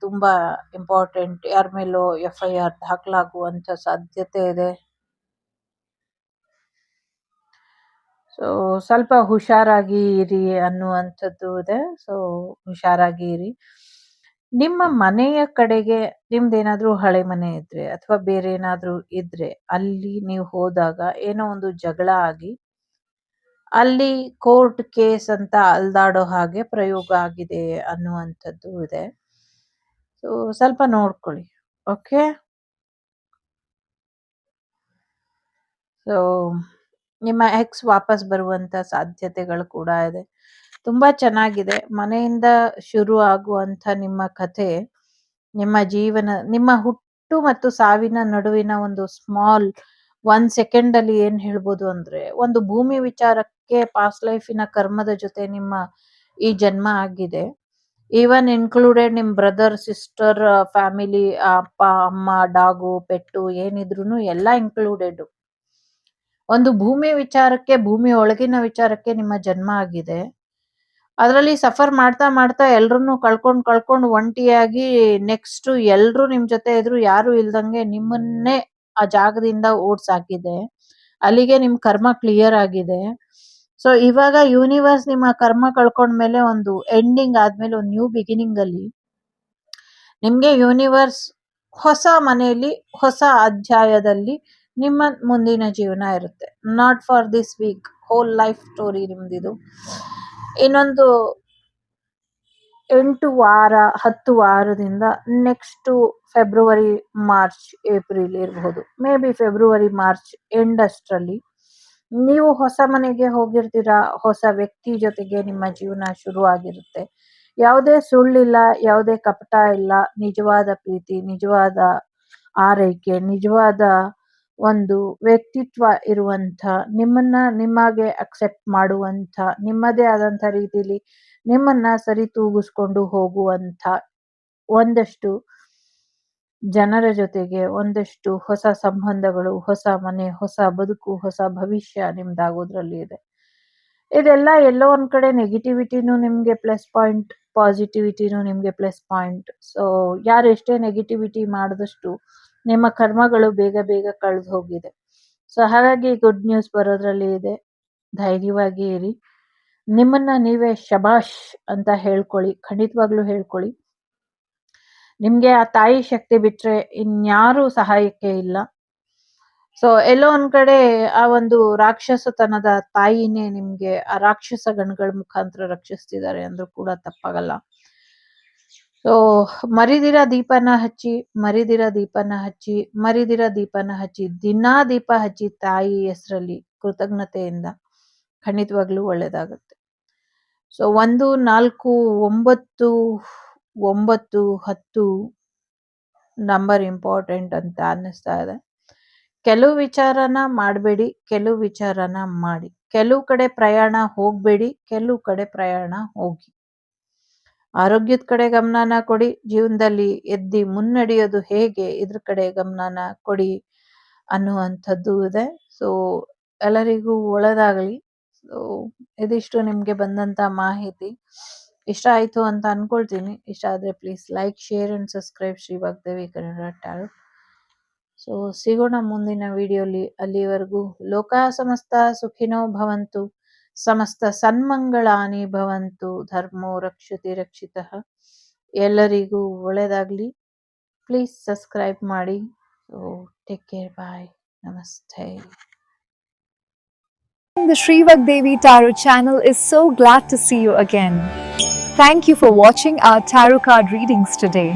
[SPEAKER 2] ತುಂಬಾ ಇಂಪಾರ್ಟೆಂಟ್. ಯಾರ ಮೇಲೋ FIR ದಾಖಲಾಗುವಂತ ಸಾಧ್ಯತೆ ಇದೆ. ಸೊ ಸ್ವಲ್ಪ ಹುಷಾರಾಗಿ ಇರಿ ಅನ್ನುವಂಥದ್ದು ಇದೆ. ಸೊ ಹುಷಾರಾಗಿ ಇರಿ. ನಿಮ್ಮ ಮನೆಯ ಕಡೆಗೆ ನಿಮ್ದೇನಾದ್ರೂ ಹಳೆ ಮನೆ ಇದ್ರೆ ಅಥವಾ ಬೇರೆ ಏನಾದ್ರೂ ಇದ್ರೆ ಅಲ್ಲಿ ನೀವು ಹೋದಾಗ ಏನೋ ಒಂದು ಜಗಳ ಆಗಿ ಅಲ್ಲಿ ಕೋರ್ಟ್ ಕೇಸ್ ಅಂತ ಅಲ್ದಾಡೋ ಹಾಗೆ ಪ್ರಯೋಗ ಆಗಿದೆ ಅನ್ನುವಂಥದ್ದು ಇದೆ. ಸೊ ಸ್ವಲ್ಪ ನೋಡ್ಕೊಳ್ಳಿ. ಓಕೆ. ಸೊ ನಿಮ್ಮ ಎಕ್ಸ್ ವಾಪಸ್ ಬರುವಂತ ಸಾಧ್ಯತೆಗಳು ಕೂಡ ಇದೆ. ತುಂಬಾ ಚೆನ್ನಾಗಿದೆ. ಮನೆಯಿಂದ ಶುರು ಆಗುವಂತ ನಿಮ್ಮ ಕಥೆ, ನಿಮ್ಮ ಜೀವನ, ನಿಮ್ಮ ಹುಟ್ಟು ಮತ್ತು ಸಾವಿನ ನಡುವಿನ ಒಂದು ಸ್ಮಾಲ್ 1 ಸೆಕೆಂಡ್ ಅಲ್ಲಿ ಏನ್ ಹೇಳ್ಬೋದು ಅಂದ್ರೆ, ಒಂದು ಭೂಮಿ ವಿಚಾರಕ್ಕೆ ಪಾಸ್ಟ್ ಲೈಫಿನ ಕರ್ಮದ ಜೊತೆ ನಿಮ್ಮ ಈ ಜನ್ಮ ಆಗಿದೆ. ಈವನ್ ಇನ್ಕ್ಲೂಡೆಡ್ ನಿಮ್ ಬ್ರದರ್, ಸಿಸ್ಟರ್, ಫ್ಯಾಮಿಲಿ, ಅಪ್ಪ ಅಮ್ಮ, ಡಾಗು, ಪೆಟ್ಟು ಏನಿದ್ರು ಎಲ್ಲ ಇನ್ಕ್ಲೂಡೆಡ್. ಒಂದು ಭೂಮಿ ವಿಚಾರಕ್ಕೆ, ಭೂಮಿ ಒಳಗಿನ ವಿಚಾರಕ್ಕೆ ನಿಮ್ಮ ಜನ್ಮ ಆಗಿದೆ. ಅದರಲ್ಲಿ ಸಫರ್ ಮಾಡ್ತಾ ಮಾಡ್ತಾ ಎಲ್ರನ್ನೂ ಕಳ್ಕೊಂಡು ಒಂಟಿಯಾಗಿ ನೆಕ್ಸ್ಟ್ ಎಲ್ರು ನಿಮ್ ಜೊತೆ ಇದ್ರು, ಯಾರು ಇಲ್ದಂಗೆ ನಿಮ್ಮನ್ನೇ ಆ ಜಾಗದಿಂದ ಓಡ್ಸಾಕಿದೆ. ಅಲ್ಲಿಗೆ ನಿಮ್ ಕರ್ಮ ಕ್ಲಿಯರ್ ಆಗಿದೆ. ಸೊ ಇವಾಗ ಯೂನಿವರ್ಸ್ ನಿಮ್ಮ ಕರ್ಮ ಕಳ್ಕೊಂಡ್ಮೇಲೆ, ಒಂದು ಎಂಡಿಂಗ್ ಆದ್ಮೇಲೆ, ಒಂದು ನ್ಯೂ ಬಿಗಿನಿಂಗ್ ಅಲ್ಲಿ ನಿಮ್ಗೆ ಯೂನಿವರ್ಸ್ ಹೊಸ ಮನೆಯಲ್ಲಿ, ಹೊಸ ಅಧ್ಯಾಯದಲ್ಲಿ ನಿಮ್ಮ ಮುಂದಿನ ಜೀವನ ಇರುತ್ತೆ. Not for this week, whole life story ನಿಮ್ದಿದು. ಇನ್ನೊಂದು 8 ವಾರ 10 ವಾರದಿಂದ ನೆಕ್ಸ್ಟ್ ಫೆಬ್ರವರಿ, ಮಾರ್ಚ್, ಏಪ್ರಿಲ್ ಇರಬಹುದು. May be February, March end ಅಷ್ಟರಲ್ಲಿ ನೀವು ಹೊಸ ಮನೆಗೆ ಹೋಗಿರ್ತೀರಾ. ಹೊಸ ವ್ಯಕ್ತಿ ಜೊತೆಗೆ ನಿಮ್ಮ ಜೀವನ ಶುರು ಆಗಿರುತ್ತೆ. ಯಾವುದೇ ಸುಳ್ಳಿಲ್ಲ, ಯಾವುದೇ ಕಪಟ ಇಲ್ಲ. ನಿಜವಾದ ಪ್ರೀತಿ, ನಿಜವಾದ ಆರೈಕೆ, ನಿಜವಾದ ಒಂದು ವ್ಯಕ್ತಿತ್ವ ಇರುವಂತ, ನಿಮ್ಮನ್ನ ನಿಮಗೆ ಅಕ್ಸೆಪ್ಟ್ ಮಾಡುವಂತ, ನಿಮ್ಮದೇ ಆದಂತ ರೀತಿಲಿ ನಿಮ್ಮನ್ನ ಸರಿ ತೂಗಿಸ್ಕೊಂಡು ಹೋಗುವಂತ ಒಂದಷ್ಟು ಜನರ ಜೊತೆಗೆ ಒಂದಷ್ಟು ಹೊಸ ಸಂಬಂಧಗಳು, ಹೊಸ ಮನೆ, ಹೊಸ ಬದುಕು, ಹೊಸ ಭವಿಷ್ಯ ನಿಮ್ದಾಗೋದ್ರಲ್ಲಿ ಇದೆ. ಇದೆಲ್ಲ ಎಲ್ಲೋ ಒಂದ್ ಕಡೆ ನೆಗೆಟಿವಿಟಿನೂ ನಿಮ್ಗೆ ಪ್ಲಸ್ ಪಾಯಿಂಟ್, ಪಾಸಿಟಿವಿಟಿನೂ ನಿಮ್ಗೆ ಪ್ಲಸ್ ಪಾಯಿಂಟ್. ಸೊ ಯಾರು ಎಷ್ಟೇ ನೆಗೆಟಿವಿಟಿ ಮಾಡಿದಷ್ಟು ನಿಮ್ಮ ಕರ್ಮಗಳು ಬೇಗ ಬೇಗ ಕಳೆದು ಹೋಗಿದೆ. ಸೊ ಹಾಗಾಗಿ ಗುಡ್ ನ್ಯೂಸ್ ಬರೋದ್ರಲ್ಲಿ ಇದೆ. ಧೈರ್ಯವಾಗಿ ಇರಿ. ನಿಮ್ಮನ್ನ ನೀವೇ ಶಬಾಷ್ ಅಂತ ಹೇಳ್ಕೊಳ್ಳಿ. ಖಂಡಿತವಾಗ್ಲೂ ಹೇಳ್ಕೊಳ್ಳಿ. ನಿಮ್ಗೆ ಆ ತಾಯಿ ಶಕ್ತಿ ಬಿಟ್ರೆ ಇನ್ಯಾರೂ ಸಹಾಯಕ್ಕೆ ಇಲ್ಲ. ಸೊ ಎಲ್ಲೋ ಒಂದ್ ಕಡೆ ಆ ಒಂದು ರಾಕ್ಷಸತನದ ತಾಯಿನೇ ನಿಮ್ಗೆ ಆ ರಾಕ್ಷಸ ಗಣಗಳ ಮುಖಾಂತರ ರಕ್ಷಿಸ್ತಿದ್ದಾರೆ ಅಂದ್ರೂ ಕೂಡ ತಪ್ಪಾಗಲ್ಲ. ಸೊ ಮರಿದಿರ ದೀಪನ ಹಚ್ಚಿ, ಮರಿದಿರ ದೀಪನ ಹಚ್ಚಿ, ಮರಿದಿರ ದೀಪನ ಹಚ್ಚಿ, ದಿನಾ ದೀಪ ಹಚ್ಚಿ ತಾಯಿ ಹೆಸರಲ್ಲಿ ಕೃತಜ್ಞತೆಯಿಂದ ಖಂಡಿತವಾಗ್ಲೂ ಒಳ್ಳೇದಾಗುತ್ತೆ. ಸೊ 1, 4, 9, 9, 10 ನಂಬರ್ ಇಂಪಾರ್ಟೆಂಟ್ ಅಂತ ಅನ್ನಿಸ್ತಾ ಇದೆ. ಕೆಲವು ವಿಚಾರನ ಮಾಡಬೇಡಿ, ಕೆಲವು ವಿಚಾರನ ಮಾಡಿ. ಕೆಲವು ಕಡೆ ಪ್ರಯಾಣ ಹೋಗ್ಬೇಡಿ, ಕೆಲವು ಕಡೆ ಪ್ರಯಾಣ ಹೋಗಿ. ಆರೋಗ್ಯದ ಕಡೆ ಗಮನನ ಕೊಡಿ, ಜೀವನದಲ್ಲಿ ಎದ್ದಿ ಮುನ್ನಡೆಯೋದು ಹೇಗೆ ಇದ್ರ ಕಡೆ ಗಮನನ ಕೊಡಿ ಅನ್ನುವಂಥದ್ದು ಇದೆ. ಸೊ ಎಲ್ಲರಿಗೂ ಒಳ್ಳೆದಾಗಲಿ. ಸೊ ಇದಿಷ್ಟು ನಿಮ್ಗೆ ಬಂದಂತ ಮಾಹಿತಿ. ಇಷ್ಟ ಆಯ್ತು ಅಂತ ಅನ್ಕೊಳ್ತೀನಿ. ಇಷ್ಟ ಆದ್ರೆ please like, share and subscribe Shri Vagdevi Kannada tarot. So ಸಿಗೋಣ ಮುಂದಿನ ವಿಡಿಯೋಲಿ. ಅಲ್ಲಿವರೆಗೂ ಲೋಕ ಸಮಸ್ತ ಸುಖಿನೋ ಭವಂತು, ಸಮಸ್ತ ಸನ್ಮಂಗಳಾನಿ ಭವಂತು, ಧರ್ಮೋ ರಕ್ಷತಿ ರಕ್ಷಿತಃ. ಎಲ್ಲರಿಗೂ ಒಳ್ಳೆದಾಗ್ಲಿ. ಪ್ಲೀಸ್ ಸಬ್ಸ್ಕ್ರೈಬ್ ಮಾಡಿ. ಸೊ ಟೇಕ್ ಕೇರ್, ಬಾಯ್, ನಮಸ್ತೆ.
[SPEAKER 1] The Sri Vagdevi Tarot channel is so glad to see you again. Thank you for watching our tarot card readings today.